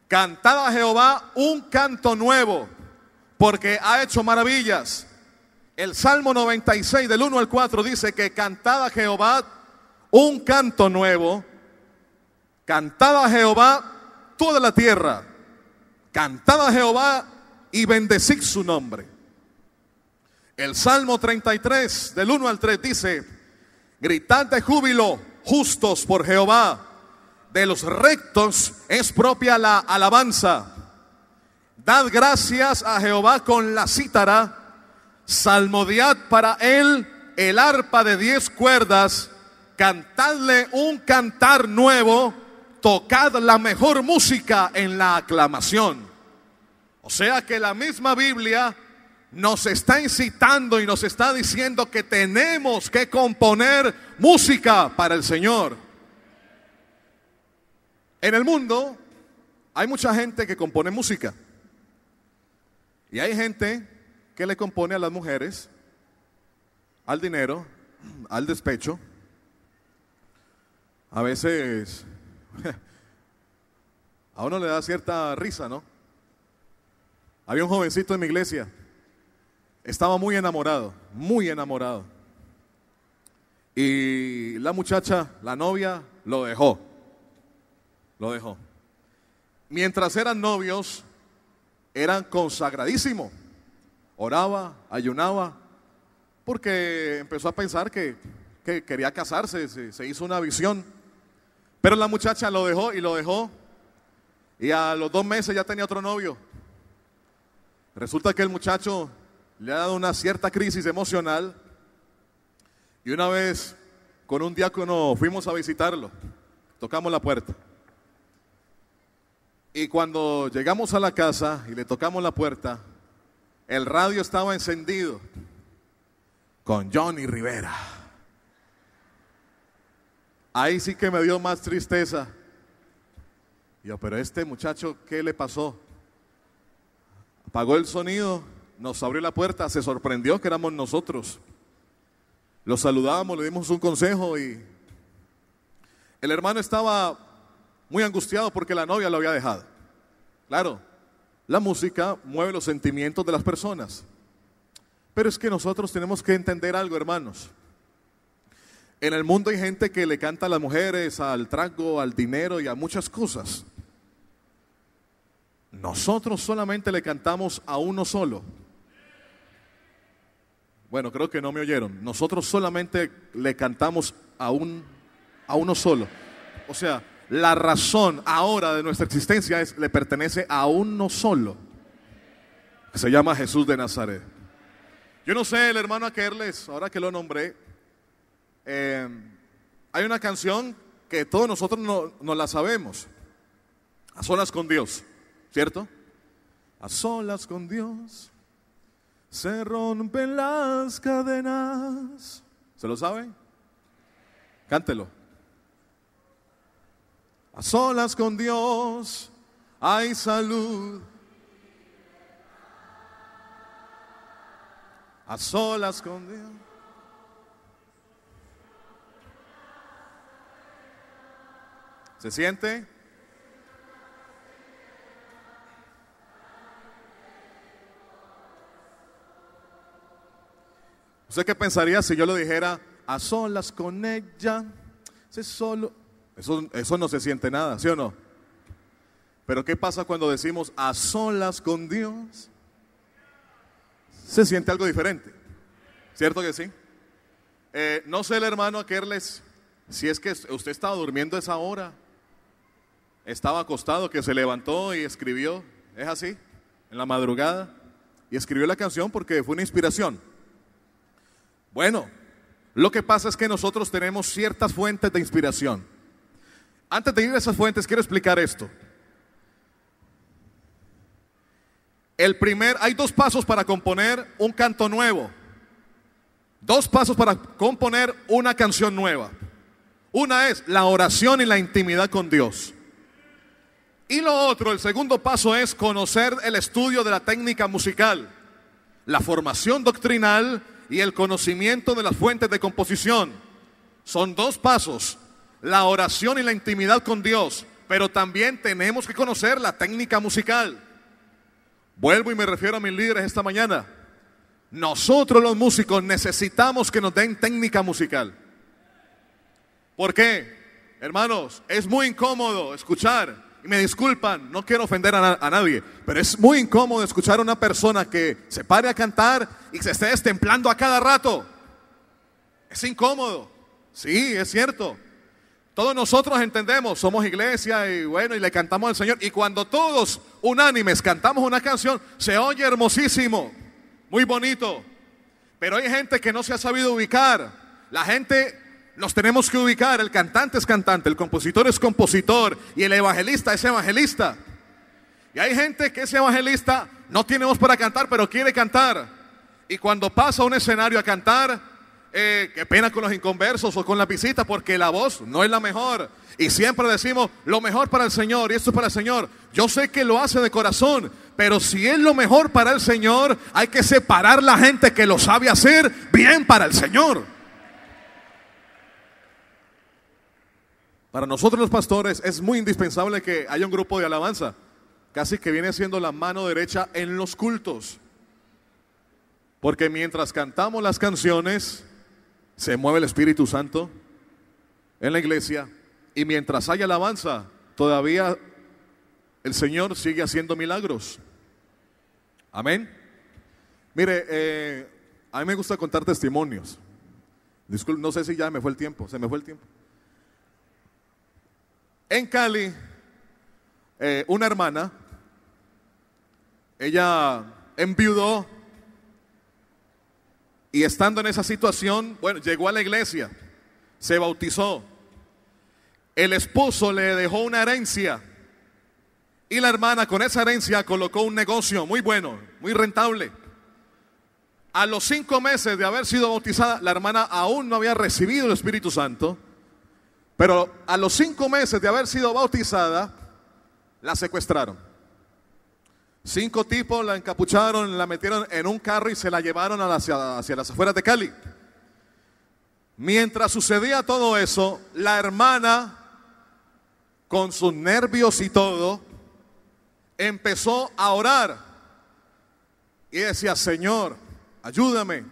cantad a Jehová un canto nuevo, porque ha hecho maravillas. El Salmo 96 del 1 al 4 dice que cantad a Jehová un canto nuevo, cantad a Jehová toda la tierra, cantad a Jehová y bendecid su nombre. El Salmo 33 del 1 al 3 dice: gritad de júbilo, justos, por Jehová, de los rectos es propia la alabanza. Dad gracias a Jehová con la cítara, salmodiad para él el arpa de 10 cuerdas, cantadle un cantar nuevo, tocad la mejor música en la aclamación. O sea que la misma Biblia nos está incitando y nos está diciendo que tenemos que componer música para el Señor. En el mundo hay mucha gente que compone música, y hay gente que le compone a las mujeres, al dinero, al despecho. A veces a uno le da cierta risa, ¿no? Había un jovencito en mi iglesia, estaba muy enamorado, y la muchacha, la novia, lo dejó. Mientras eran novios, eran consagradísimos. Oraba, ayunaba, porque empezó a pensar que quería casarse, se hizo una visión. Pero la muchacha lo dejó, y a los 2 meses ya tenía otro novio. Resulta que el muchacho le ha dado una cierta crisis emocional, y una vez con un diácono fuimos a visitarlo, tocamos la puerta. Y cuando llegamos a la casa y le tocamos la puerta, el radio estaba encendido con Johnny Rivera. Ahí sí que me dio más tristeza. Yo, pero este muchacho, ¿qué le pasó? Apagó el sonido, nos abrió la puerta, se sorprendió que éramos nosotros. Lo saludamos, le dimos un consejo, y el hermano estaba muy angustiado porque la novia lo había dejado. Claro, la música mueve los sentimientos de las personas, pero es que nosotros tenemos que entender algo, hermanos. En el mundo hay gente que le canta a las mujeres, al trago, al dinero y a muchas cosas. Nosotros solamente le cantamos a uno solo. Bueno, creo que no me oyeron. Nosotros solamente le cantamos a uno solo. O sea, la razón ahora de nuestra existencia le pertenece a uno solo, que se llama Jesús de Nazaret. Yo no sé, el hermano Akerles, ahora que lo nombré, hay una canción que todos nosotros no la sabemos: a solas con Dios, ¿cierto? A solas con Dios se rompen las cadenas. ¿Se lo saben? Cántelo. A solas con Dios hay salud. A solas con Dios. ¿Se siente? ¿Usted qué pensaría si yo le dijera a solas con ella? Eso no se siente nada, ¿sí o no? Pero ¿qué pasa cuando decimos a solas con Dios? Se siente algo diferente, ¿cierto que sí? No sé el hermano Akerles Si es que usted estaba durmiendo a esa hora, estaba acostado, que se levantó y escribió, ¿es así? En la madrugada, y escribió la canción porque fue una inspiración. Bueno, lo que pasa es que nosotros tenemos ciertas fuentes de inspiración. Antes de ir a esas fuentes, quiero explicar esto. Hay 2 pasos para componer un canto nuevo. 2 pasos para componer una canción nueva. Una es la oración y la intimidad con Dios. Y lo otro, el segundo paso es conocer el estudio de la técnica musical, la formación doctrinal y el conocimiento de las fuentes de composición. Son 2 pasos, la oración y la intimidad con Dios, pero también tenemos que conocer la técnica musical. Vuelvo y me refiero a mis líderes esta mañana. Nosotros los músicos necesitamos que nos den técnica musical. ¿Por qué? Hermanos, es muy incómodo escuchar, y me disculpan, no quiero ofender a nadie, pero es muy incómodo escuchar a una persona que se pare a cantar y se esté destemplando a cada rato. Es incómodo, sí, es cierto. Todos nosotros entendemos, somos iglesia y bueno, y le cantamos al Señor. Y cuando todos unánimes cantamos una canción, se oye hermosísimo, muy bonito. Pero hay gente que no se ha sabido ubicar. La gente nos tenemos que ubicar. El cantante es cantante, el compositor es compositor y el evangelista es evangelista. Y hay gente que es evangelista, no tiene voz para cantar, pero quiere cantar. Y cuando pasa a un escenario a cantar, qué pena con los inconversos o con la visita, porque la voz no es la mejor. Y siempre decimos lo mejor para el Señor, y esto es para el Señor. Yo sé que lo hace de corazón, pero si es lo mejor para el Señor, hay que separar la gente que lo sabe hacer bien para el Señor. Para nosotros los pastores es muy indispensable que haya un grupo de alabanza, casi que viene siendo la mano derecha en los cultos. Porque mientras cantamos las canciones, se mueve el Espíritu Santo en la iglesia, y mientras hay alabanza, todavía el Señor sigue haciendo milagros. Amén. Mire, a mí me gusta contar testimonios. Disculpe, no sé si ya me fue el tiempo, se me fue el tiempo. En Cali, una hermana, ella enviudó. Y estando en esa situación, bueno, llegó a la iglesia, se bautizó. El esposo le dejó una herencia y la hermana con esa herencia colocó un negocio muy bueno, muy rentable. A los 5 meses de haber sido bautizada, la hermana aún no había recibido el Espíritu Santo, pero a los 5 meses de haber sido bautizada, la secuestraron. 5 tipos la encapucharon, la metieron en un carro y se la llevaron hacia las afueras de Cali. Mientras sucedía todo eso, la hermana, con sus nervios y todo, empezó a orar y decía: Señor, ayúdame.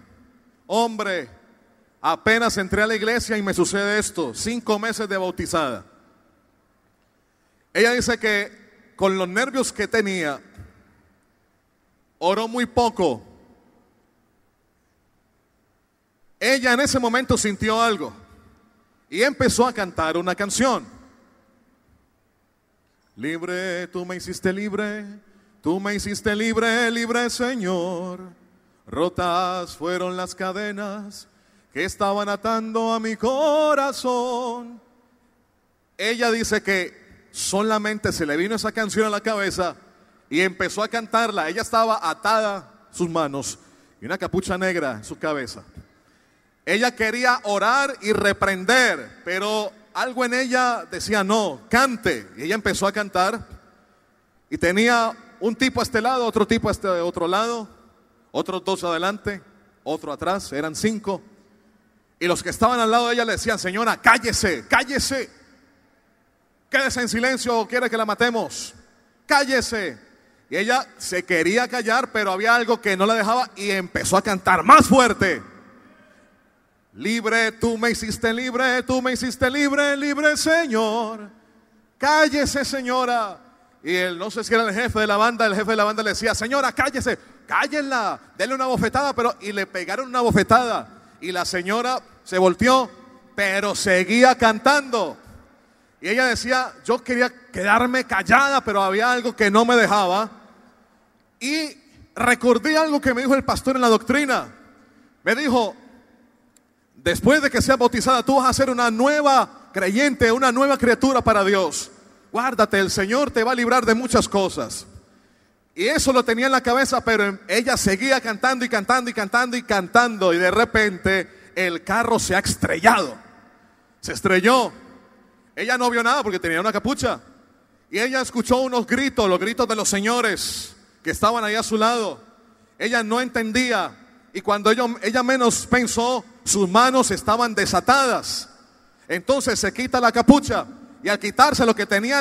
Hombre, apenas entré a la iglesia y me sucede esto. 5 meses de bautizada. Ella dice que con los nervios que tenía, oró muy poco. Ella en ese momento sintió algo y empezó a cantar una canción. Libre, tú me hiciste libre, tú me hiciste libre, libre Señor. Rotas fueron las cadenas que estaban atando a mi corazón. Ella dice que solamente se le vino esa canción a la cabeza y empezó a cantarla. Ella estaba atada sus manos y una capucha negra en su cabeza. Ella quería orar y reprender, pero algo en ella decía: no, cante. Y ella empezó a cantar y tenía un tipo a este lado, otro tipo a este otro lado, otros 2 adelante, otro atrás, eran 5. Y los que estaban al lado de ella le decían: señora, cállese, cállese, quédese en silencio o quiere que la matemos, cállese. Y ella se quería callar, pero había algo que no la dejaba y empezó a cantar más fuerte. Libre, tú me hiciste libre, tú me hiciste libre, libre Señor. Cállese, señora. Y él, no sé si era el jefe de la banda le decía: señora, cállese, cállenla, denle una bofetada. Y le pegaron una bofetada y la señora se volteó, pero seguía cantando. Y ella decía, yo quería quedarme callada, pero había algo que no me dejaba. Y recordé algo que me dijo el pastor en la doctrina. Me dijo, después de que seas bautizada, tú vas a ser una nueva creyente, una nueva criatura para Dios. Guárdate, el Señor te va a librar de muchas cosas. Y eso lo tenía en la cabeza, pero ella seguía cantando y cantando y cantando y cantando. Y de repente el carro se ha estrellado. Se estrelló. Ella no vio nada porque tenía una capucha. Y ella escuchó unos gritos, los gritos de los señores que estaban ahí a su lado. Ella no entendía. Y cuando ella menos pensó, sus manos estaban desatadas. Entonces se quita la capucha. Y al quitarse lo que tenía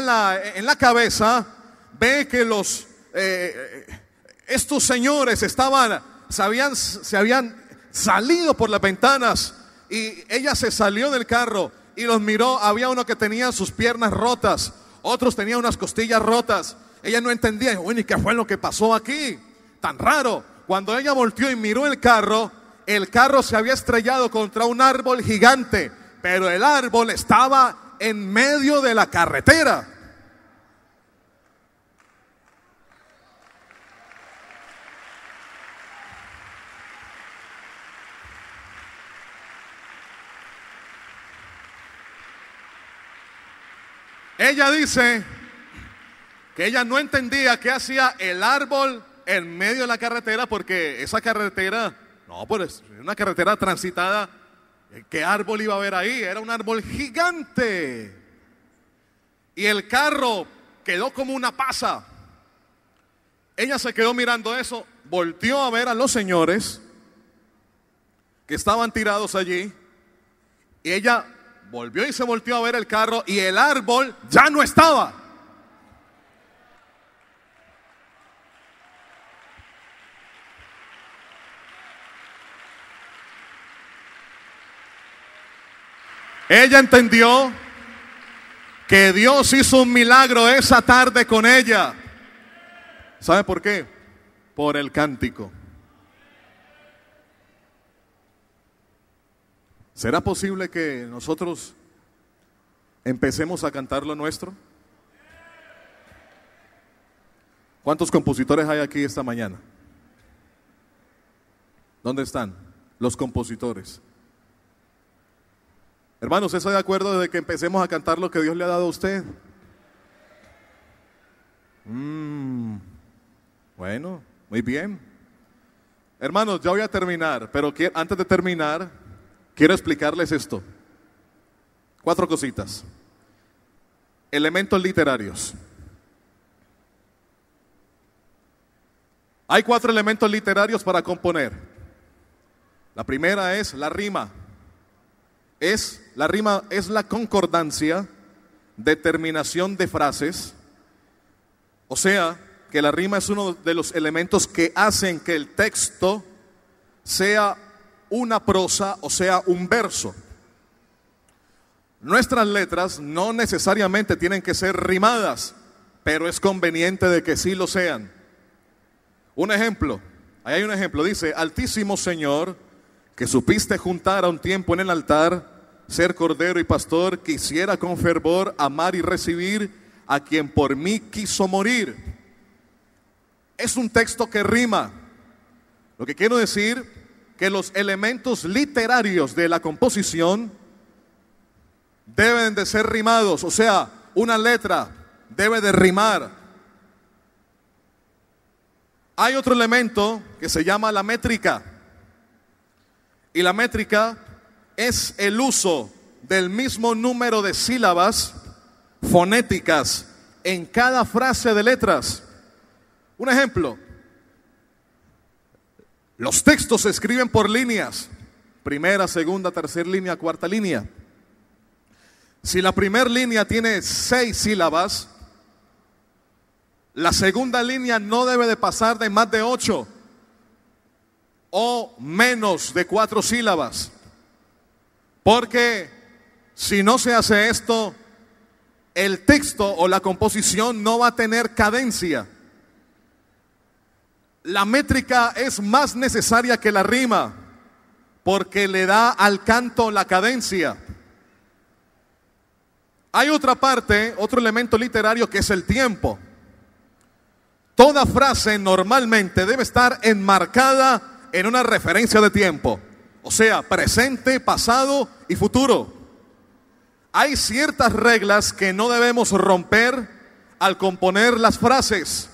en la cabeza, ve que estos señores se habían salido por las ventanas. Y ella se salió del carro y los miró. Había uno que tenía sus piernas rotas, otros tenían unas costillas rotas. Ella no entendía. Bueno, ¿y qué fue lo que pasó aquí? Tan raro. Cuando ella volteó y miró el carro se había estrellado contra un árbol gigante, pero el árbol estaba en medio de la carretera. Ella dice que ella no entendía qué hacía el árbol en medio de la carretera, porque esa carretera, no, pues una carretera transitada, ¿qué árbol iba a haber ahí? Era un árbol gigante. Y el carro quedó como una pasa. Ella se quedó mirando eso, volteó a ver a los señores que estaban tirados allí, y ella volvió y se volteó a ver el carro, y el árbol ya no estaba. Ella entendió que Dios hizo un milagro esa tarde con ella. ¿Sabe por qué? Por el cántico. ¿Será posible que nosotros empecemos a cantar lo nuestro? ¿Cuántos compositores hay aquí esta mañana? ¿Dónde están los compositores? Hermanos, ¿está de acuerdo de que empecemos a cantar lo que Dios le ha dado a usted? Bueno, muy bien. Hermanos, ya voy a terminar, pero antes de terminar, quiero explicarles esto. 4 cositas. Elementos literarios. Hay 4 elementos literarios para componer. La primera es la rima. La rima es la concordancia de terminación de frases. O sea, que la rima es uno de los elementos que hacen que el texto sea una prosa, o sea, un verso. Nuestras letras no necesariamente tienen que ser rimadas, pero es conveniente de que sí lo sean. Un ejemplo, ahí hay un ejemplo, dice: Altísimo Señor, que supiste juntar a un tiempo en el altar, ser cordero y pastor, quisiera con fervor amar y recibir a quien por mí quiso morir. Es un texto que rima. Lo que quiero decir, que los elementos literarios de la composición deben de ser rimados, o sea, una letra debe de rimar. Hay otro elemento que se llama la métrica. Y la métrica es el uso del mismo número de sílabas fonéticas en cada frase de letras. Un ejemplo: los textos se escriben por líneas, primera, segunda, tercera línea, cuarta línea. Si la primera línea tiene 6 sílabas, la segunda línea no debe de pasar de más de 8 o menos de 4 sílabas. Porque si no se hace esto, el texto o la composición no va a tener cadencia. La métrica es más necesaria que la rima, porque le da al canto la cadencia. Hay otra parte, otro elemento literario que es el tiempo. Toda frase normalmente debe estar enmarcada en una referencia de tiempo, o sea, presente, pasado y futuro. Hay ciertas reglas que no debemos romper al componer las frases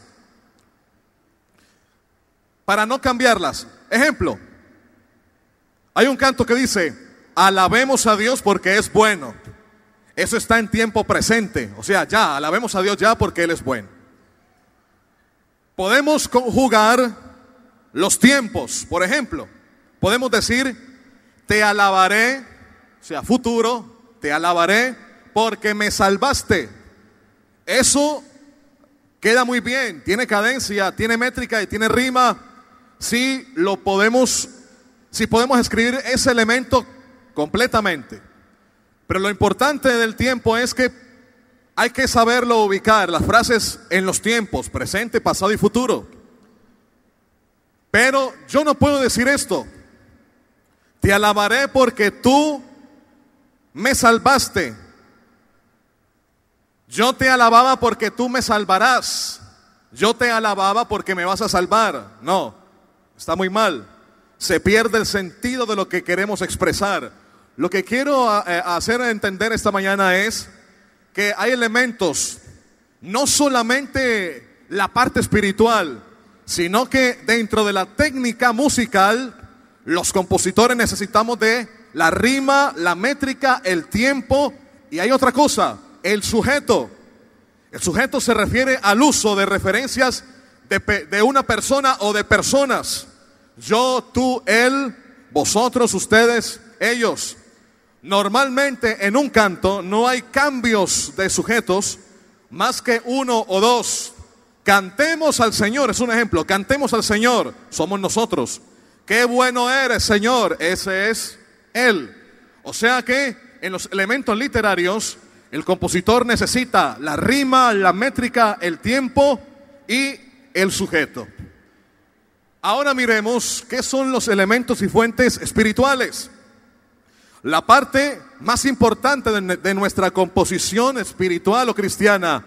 para no cambiarlas. Ejemplo, hay un canto que dice: alabemos a Dios porque es bueno. Eso está en tiempo presente, o sea, ya, alabemos a Dios ya porque Él es bueno. Podemos conjugar los tiempos. Por ejemplo, podemos decir: te alabaré, o sea, futuro, te alabaré porque me salvaste. Eso queda muy bien, tiene cadencia, tiene métrica y tiene rima. Si podemos escribir ese elemento completamente. Pero lo importante del tiempo es que hay que saberlo ubicar, las frases en los tiempos, presente, pasado y futuro. Pero yo no puedo decir esto: te alabaré porque tú me salvaste. Yo te alababa porque tú me salvarás. Yo te alababa porque me vas a salvar. No, está muy mal. Se pierde el sentido de lo que queremos expresar. Lo que quiero hacer entender esta mañana es que hay elementos, no solamente la parte espiritual, sino que dentro de la técnica musical, los compositores necesitamos de la rima, la métrica, el tiempo, y hay otra cosa, el sujeto. El sujeto se refiere al uso de referencias de una persona o de personas. Yo, tú, él, vosotros, ustedes, ellos. Normalmente en un canto no hay cambios de sujetos más que uno o dos. Cantemos al Señor, es un ejemplo. Cantemos al Señor, somos nosotros. Qué bueno eres, Señor, ese es Él. O sea que en los elementos literarios el compositor necesita la rima, la métrica, el tiempo y el sujeto. Ahora miremos qué son los elementos y fuentes espirituales. La parte más importante de nuestra composición espiritual o cristiana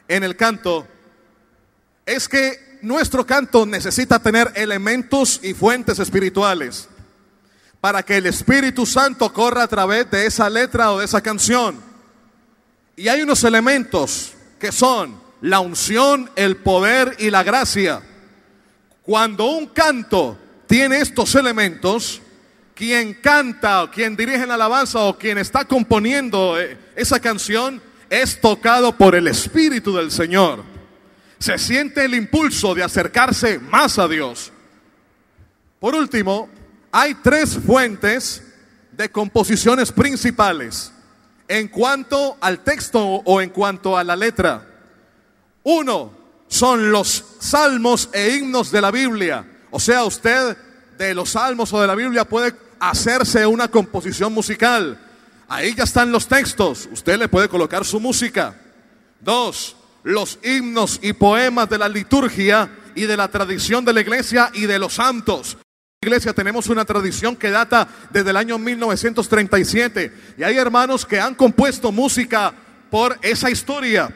en el canto es que nuestro canto necesita tener elementos y fuentes espirituales para que el Espíritu Santo corra a través de esa letra o de esa canción. Y hay unos elementos que son la unción, el poder y la gracia. Cuando un canto tiene estos elementos, quien canta, o quien dirige la alabanza o quien está componiendo esa canción es tocado por el Espíritu del Señor. Se siente el impulso de acercarse más a Dios. Por último, hay tres fuentes de composiciones principales en cuanto al texto o en cuanto a la letra. Uno son los salmos e himnos de la Biblia. O sea, usted de los salmos o de la Biblia puede hacerse una composición musical. Ahí ya están los textos, usted le puede colocar su música. Dos, los himnos y poemas de la liturgia y de la tradición de la iglesia y de los santos. En la iglesia tenemos una tradición que data desde el año 1937 y hay hermanos que han compuesto música por esa historia.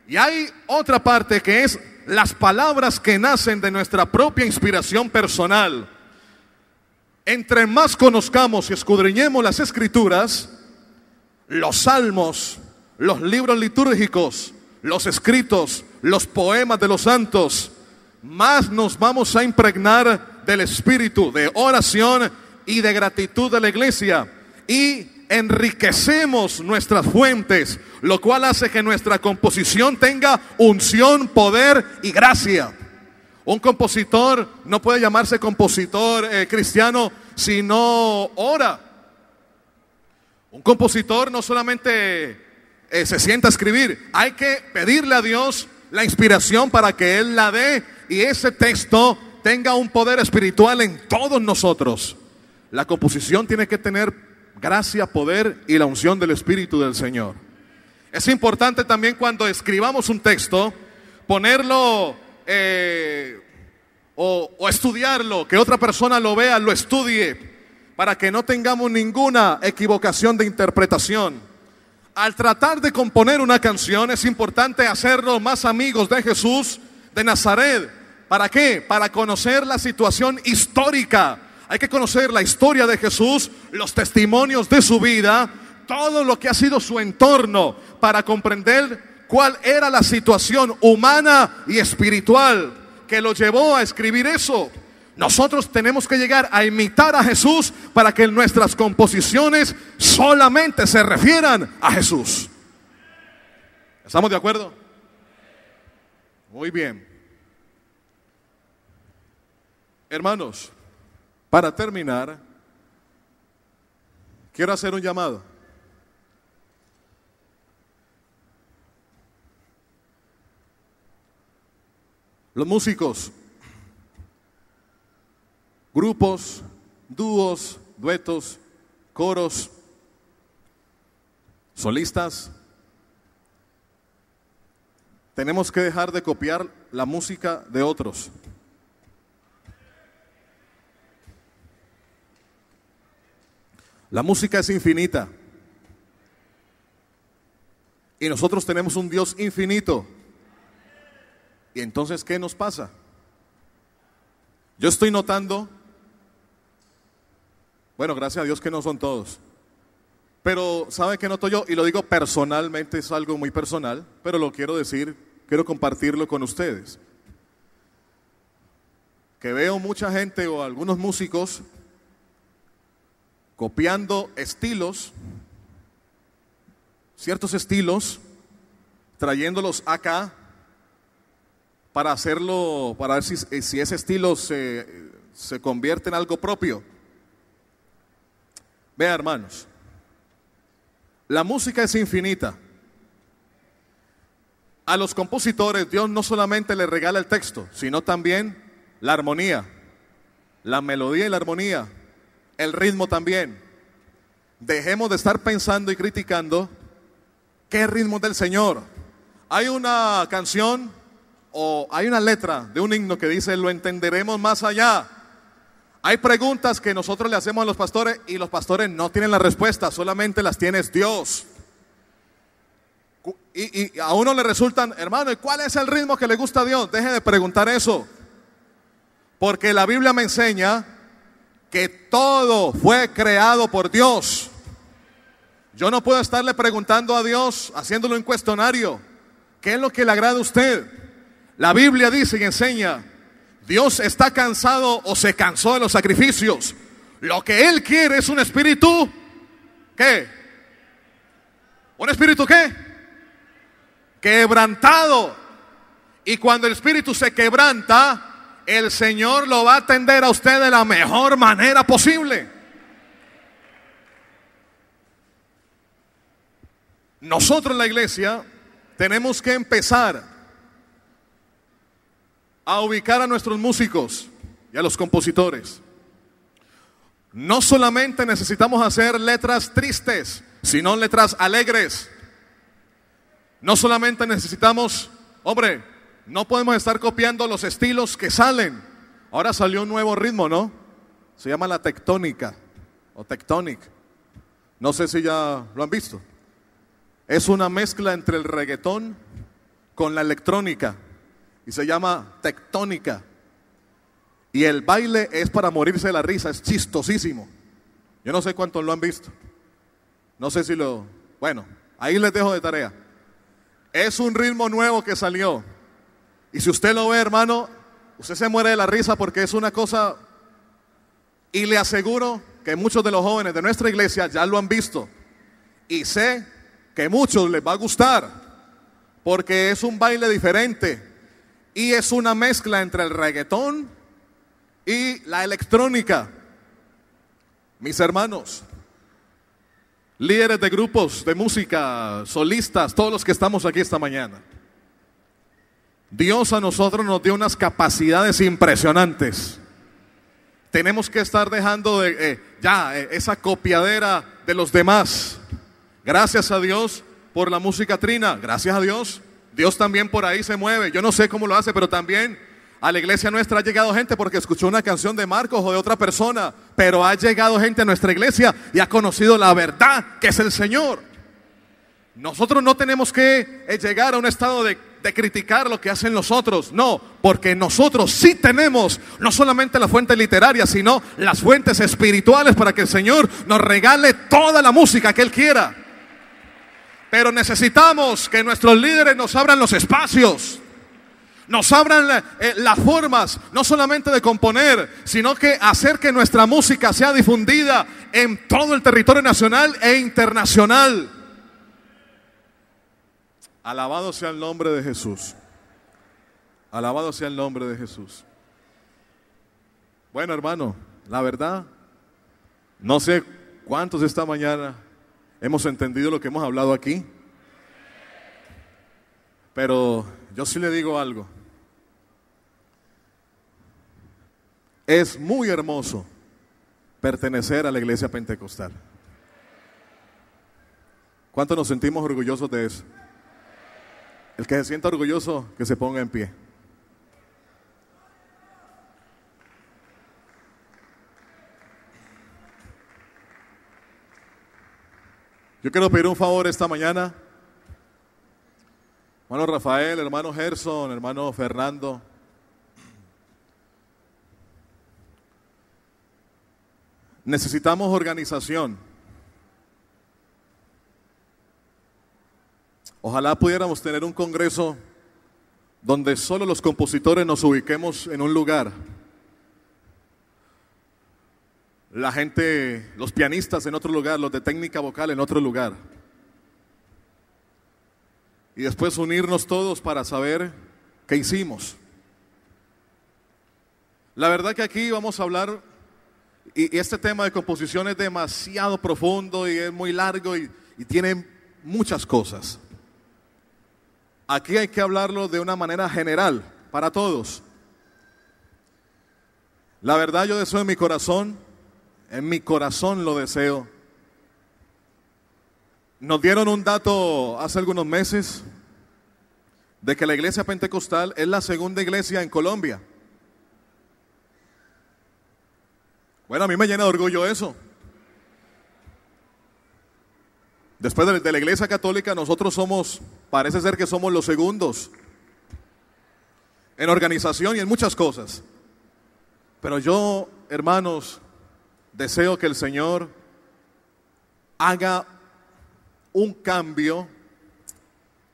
Y hay otra parte que es las palabras que nacen de nuestra propia inspiración personal. Entre más conozcamos y escudriñemos las Escrituras, los salmos, los libros litúrgicos, los escritos, los poemas de los santos, más nos vamos a impregnar del espíritu de oración y de gratitud de la iglesia y enriquecemos nuestras fuentes, lo cual hace que nuestra composición tenga unción, poder y gracia. Un compositor no puede llamarse compositor cristiano si no ora. Un compositor no solamente se sienta a escribir, hay que pedirle a Dios la inspiración para que Él la dé y ese texto tenga un poder espiritual en todos nosotros. La composición tiene que tener gracia, poder y la unción del Espíritu del Señor. Es importante también cuando escribamos un texto ponerlo o estudiarlo, que otra persona lo vea, lo estudie, para que no tengamos ninguna equivocación de interpretación. al tratar de componer una canción es importante hacernos más amigos de Jesús de Nazaret. ¿Para qué? Para conocer la situación histórica. Hay que conocer la historia de Jesús, los testimonios de su vida, todo lo que ha sido su entorno, para comprender cuál era la situación humana y espiritual que lo llevó a escribir eso. Nosotros tenemos que llegar a imitar a Jesús para que nuestras composiciones solamente se refieran a Jesús. ¿Estamos de acuerdo? Muy bien. Hermanos, para terminar, quiero hacer un llamado. Los músicos, grupos, dúos, duetos, coros, solistas, tenemos que dejar de copiar la música de otros. La música es infinita y nosotros tenemos un Dios infinito. Y entonces, ¿qué nos pasa? Yo estoy notando, bueno, gracias a Dios que no son todos, pero ¿sabe qué noto yo? Y lo digo personalmente, es algo muy personal, pero lo quiero decir, quiero compartirlo con ustedes. Que veo mucha gente o algunos músicos copiando estilos, ciertos estilos, trayéndolos acá para hacerlo, para ver si ese estilo se convierte en algo propio. Vean, hermanos, la música es infinita. A los compositores Dios no solamente les regala el texto, sino también la armonía, la melodía y la armonía, el ritmo también. Dejemos de estar pensando y criticando qué ritmo es del Señor. Hay una canción o hay una letra de un himno que dice: lo entenderemos más allá. Hay preguntas que nosotros le hacemos a los pastores y los pastores no tienen la respuesta, solamente las tiene Dios. Y a uno le resultan, hermano, ¿y cuál es el ritmo que le gusta a Dios? Deje de preguntar eso, porque la Biblia me enseña que todo fue creado por Dios. Yo no puedo estarle preguntando a Dios, haciéndolo un cuestionario, ¿qué es lo que le agrada a usted? La Biblia dice y enseña: Dios está cansado o se cansó de los sacrificios. Lo que Él quiere es un espíritu, ¿qué? ¿Un espíritu qué? Quebrantado. Y cuando el espíritu se quebranta, el Señor lo va a atender a usted de la mejor manera posible. Nosotros en la iglesia tenemos que empezar a ubicar a nuestros músicos y a los compositores. No solamente necesitamos hacer letras tristes, sino letras alegres. No solamente necesitamos, hombre, no podemos estar copiando los estilos que salen. Ahora salió un nuevo ritmo, ¿no? Se llama la tectónica o tectonic. No sé si ya lo han visto. Es una mezcla entre el reggaetón con la electrónica y se llama tectónica. Y el baile es para morirse de la risa, es chistosísimo. Yo no sé cuántos lo han visto. No sé si lo... Bueno, ahí les dejo de tarea. Es un ritmo nuevo que salió. Y si usted lo ve, hermano, usted se muere de la risa porque es una cosa... Y le aseguro que muchos de los jóvenes de nuestra iglesia ya lo han visto. Y sé que muchos les va a gustar, porque es un baile diferente. Y es una mezcla entre el reggaetón y la electrónica. Mis hermanos, líderes de grupos de música, solistas, todos los que estamos aquí esta mañana, Dios a nosotros nos dio unas capacidades impresionantes. Tenemos que estar dejando de esa copiadera de los demás. Gracias a Dios por la música trina, gracias a Dios. Dios también por ahí se mueve. Yo no sé cómo lo hace, pero también a la iglesia nuestra ha llegado gente porque escuchó una canción de Marcos o de otra persona, pero ha llegado gente a nuestra iglesia y ha conocido la verdad que es el Señor. Nosotros no tenemos que llegar a un estado de criticar lo que hacen los otros, no, porque nosotros sí tenemos no solamente la fuente literaria, sino las fuentes espirituales para que el Señor nos regale toda la música que Él quiera. Pero necesitamos que nuestros líderes nos abran los espacios, nos abran las formas, no solamente de componer, sino que hacer que nuestra música sea difundida en todo el territorio nacional e internacional. Alabado sea el nombre de Jesús. Alabado sea el nombre de Jesús. Bueno, hermano, la verdad, no sé cuántos esta mañana hemos entendido lo que hemos hablado aquí, pero yo sí le digo algo. Es muy hermoso pertenecer a la iglesia pentecostal. ¿Cuántos nos sentimos orgullosos de eso? El que se sienta orgulloso, que se ponga en pie. Yo quiero pedir un favor esta mañana. Hermano Rafael, hermano Gerson, hermano Fernando. Necesitamos organización. Ojalá pudiéramos tener un congreso donde solo los compositores nos ubiquemos en un lugar. La gente, los pianistas en otro lugar, los de técnica vocal en otro lugar. Y después unirnos todos para saber qué hicimos. La verdad que aquí vamos a hablar, y este tema de composición es demasiado profundo y es muy largo y tiene muchas cosas. Aquí hay que hablarlo de una manera general, para todos. La verdad yo deseo en mi corazón lo deseo. Nos dieron un dato hace algunos meses de que la iglesia pentecostal es la segunda iglesia en Colombia. Bueno, a mí me llena de orgullo eso. Después de la iglesia católica, nosotros parece ser que somos los segundos en organización y en muchas cosas. Pero yo, hermanos, deseo que el Señor haga un cambio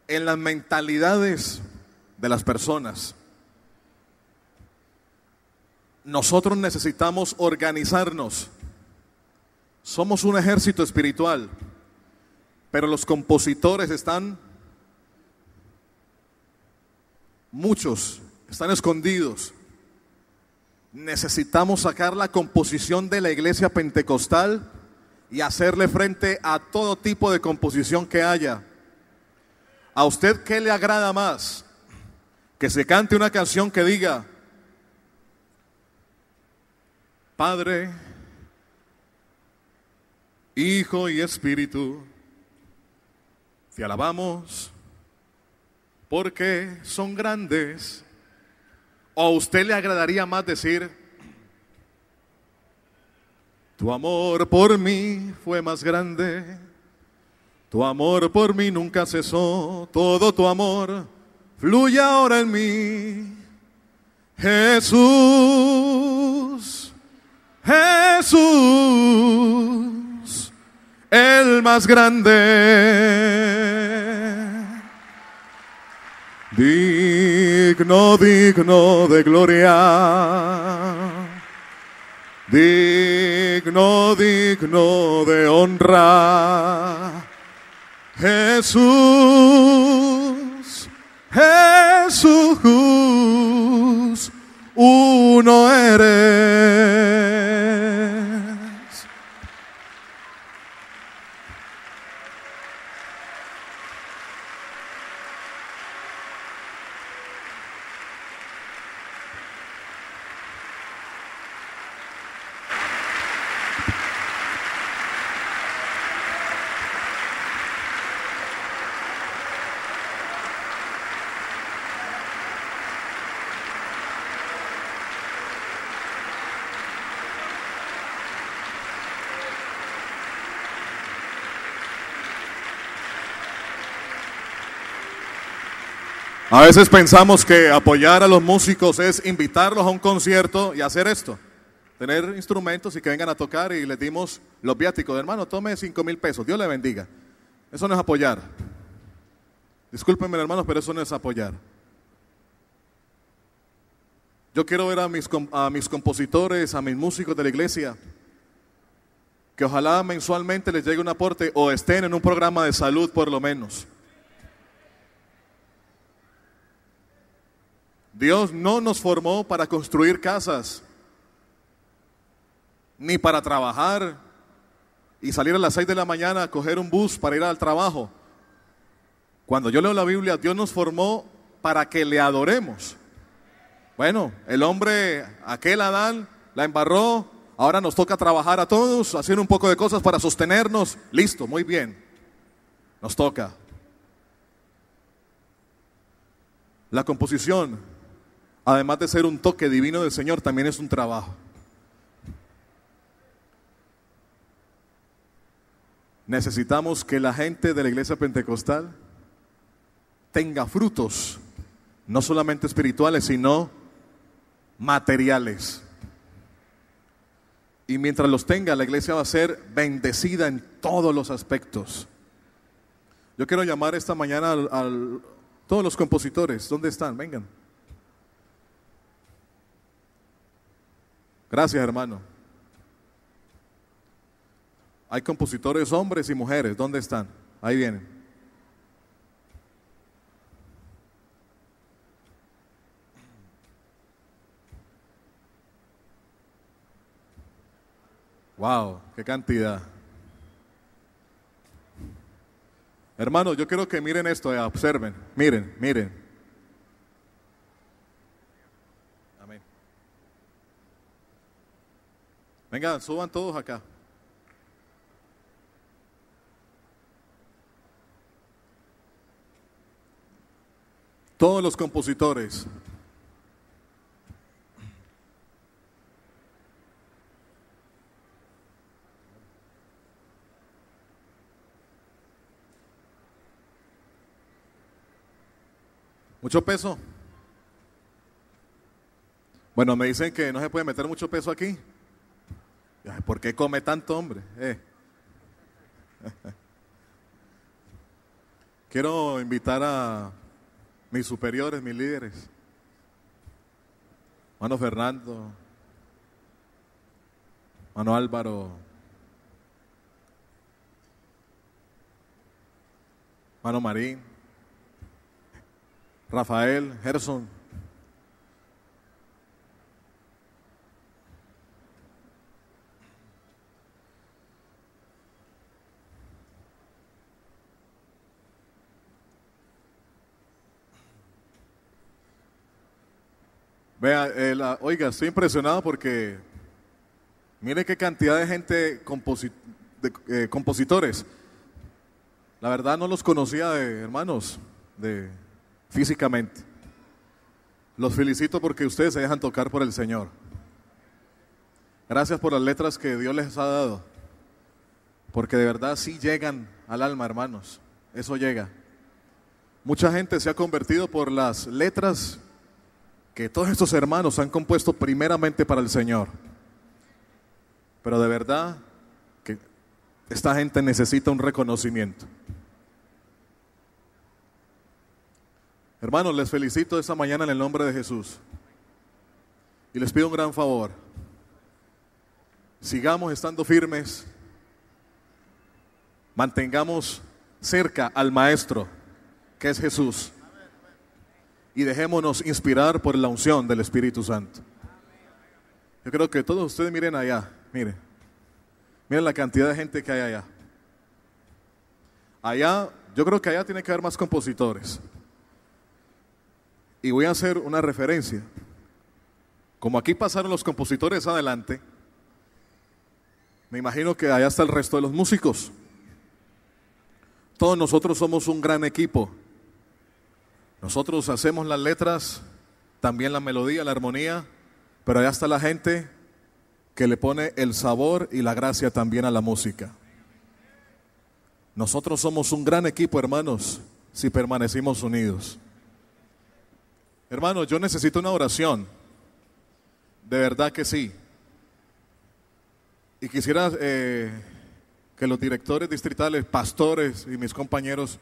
en las mentalidades de las personas. Nosotros necesitamos organizarnos. Somos un ejército espiritual. Pero los compositores muchos están escondidos. Necesitamos sacar la composición de la iglesia pentecostal y hacerle frente a todo tipo de composición que haya. ¿A usted qué le agrada más? Que se cante una canción que diga: Padre, Hijo y Espíritu, te alabamos porque son grandes. ¿O a usted le agradaría más decir: tu amor por mí fue más grande, tu amor por mí nunca cesó, todo tu amor fluye ahora en mí? Jesús, Jesús, el más grande. Digno, digno de gloria, digno, digno de honra. Jesús, Jesús, uno eres. A veces pensamos que apoyar a los músicos es invitarlos a un concierto y hacer esto. Tener instrumentos y que vengan a tocar y les dimos los viáticos. Hermano, tome 5,000 pesos, Dios le bendiga. Eso no es apoyar. Discúlpenme, hermanos, pero eso no es apoyar. Yo quiero ver a mis compositores, a mis músicos de la iglesia, que ojalá mensualmente les llegue un aporte o estén en un programa de salud por lo menos. Dios no nos formó para construir casas, ni para trabajar y salir a las 6 de la mañana a coger un bus para ir al trabajo. Cuando yo leo la Biblia, Dios nos formó para que le adoremos. Bueno, el hombre, aquel Adán, la embarró, ahora nos toca trabajar a todos, hacer un poco de cosas para sostenernos. Listo, muy bien, nos toca. La composición, además de ser un toque divino del Señor, también es un trabajo. Necesitamos que la gente de la iglesia pentecostal tenga frutos, no solamente espirituales, sino materiales. Y mientras los tenga, la iglesia va a ser bendecida en todos los aspectos. Yo quiero llamar esta mañana a todos los compositores. ¿Dónde están? Vengan. Gracias, hermano. Hay compositores hombres y mujeres. ¿Dónde están? Ahí vienen. Wow, qué cantidad. Hermanos, yo quiero que miren esto, observen, miren. Amén. Venga, suban todos acá. Todos los compositores. ¿Mucho peso? Bueno, me dicen que no se puede meter mucho peso aquí. ¿Por qué come tanto, hombre? Quiero invitar a mis superiores, mis líderes. Mano Fernando, Mano Álvaro, Mano Marín, Rafael, Gerson. Vea, oiga, estoy impresionado porque mire qué cantidad de gente, compositores. La verdad no los conocía, hermanos, físicamente. Los felicito porque ustedes se dejan tocar por el Señor. Gracias por las letras que Dios les ha dado, porque de verdad sí llegan al alma, hermanos. Eso llega. Mucha gente se ha convertido por las letras que todos estos hermanos han compuesto primeramente para el Señor. Pero de verdad que esta gente necesita un reconocimiento. Hermanos, les felicito esta mañana en el nombre de Jesús. Y les pido un gran favor. Sigamos estando firmes. Mantengamos cerca al Maestro, que es Jesús. Y dejémonos inspirar por la unción del Espíritu Santo. Yo creo que todos ustedes miren allá, miren la cantidad de gente que hay allá. Allá, yo creo que allá tiene que haber más compositores. Y voy a hacer una referencia. Como aquí pasaron los compositores adelante, me imagino que allá está el resto de los músicos. Todos nosotros somos un gran equipo. Nosotros hacemos las letras, también la melodía, la armonía, pero allá está la gente que le pone el sabor y la gracia también a la música. Nosotros somos un gran equipo, hermanos, si permanecimos unidos. Hermano, yo necesito una oración. De verdad que sí. Y quisiera que los directores distritales, pastores y mis compañeros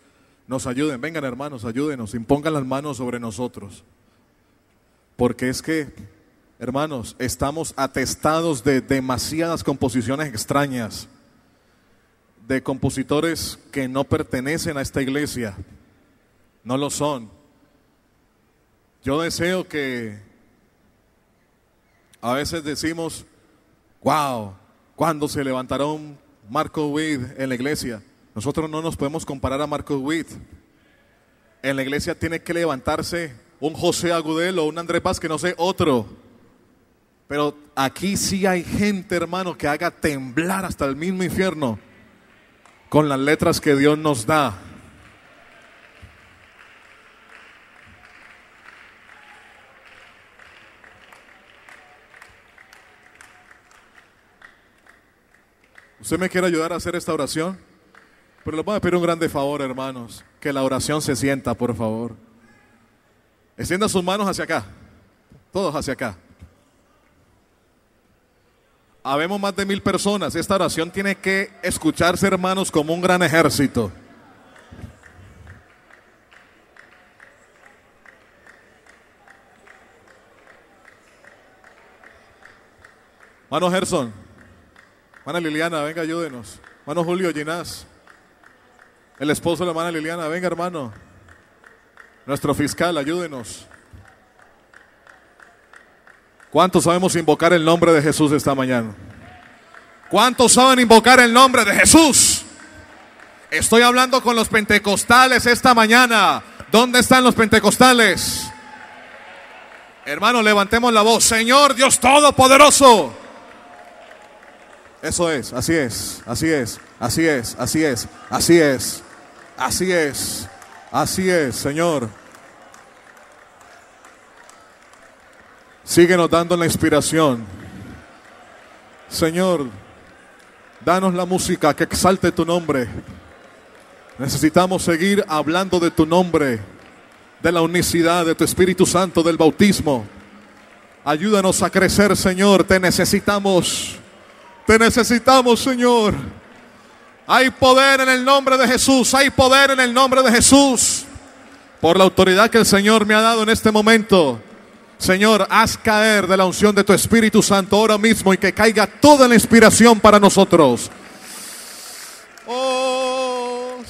nos ayuden. Vengan, hermanos, ayúdenos, impongan las manos sobre nosotros. Porque es que, hermanos, estamos atestados de demasiadas composiciones extrañas, de compositores que no pertenecen a esta iglesia, no lo son. Yo deseo que a veces decimos, wow, ¿cuándo se levantará un Marcos Witt en la iglesia? Nosotros no nos podemos comparar a Marcos Witt. En la iglesia tiene que levantarse un José Agudelo, un Andrés Vázquez, no sé, otro. Pero aquí sí hay gente, hermano, que haga temblar hasta el mismo infierno con las letras que Dios nos da. ¿Usted me quiere ayudar a hacer esta oración? Pero les voy a pedir un grande favor, hermanos, que la oración se sienta, por favor. Extienda sus manos hacia acá, todos hacia acá. Habemos más de 1000 personas. Esta oración tiene que escucharse, hermanos, como un gran ejército. Mano Gerson, hermana Liliana, venga, ayúdenos. Hermano Julio Ginás, el esposo de la hermana Liliana, venga, hermano. Nuestro fiscal, ayúdenos. ¿Cuántos sabemos invocar el nombre de Jesús esta mañana? ¿Cuántos saben invocar el nombre de Jesús? Estoy hablando con los pentecostales esta mañana. ¿Dónde están los pentecostales? Hermanos, levantemos la voz. Señor Dios Todopoderoso. Eso es, así es, así es, así es, así es, así es, así es, así es, Señor. Síguenos dando la inspiración. Señor, danos la música que exalte tu nombre. Necesitamos seguir hablando de tu nombre, de la unicidad de tu Espíritu Santo, del bautismo. Ayúdanos a crecer, Señor. Te necesitamos. Te necesitamos, Señor. Hay poder en el nombre de Jesús. Hay poder en el nombre de Jesús. Por la autoridad que el Señor me ha dado en este momento. Señor, haz caer de la unción de tu Espíritu Santo ahora mismo y que caiga toda la inspiración para nosotros. Oh,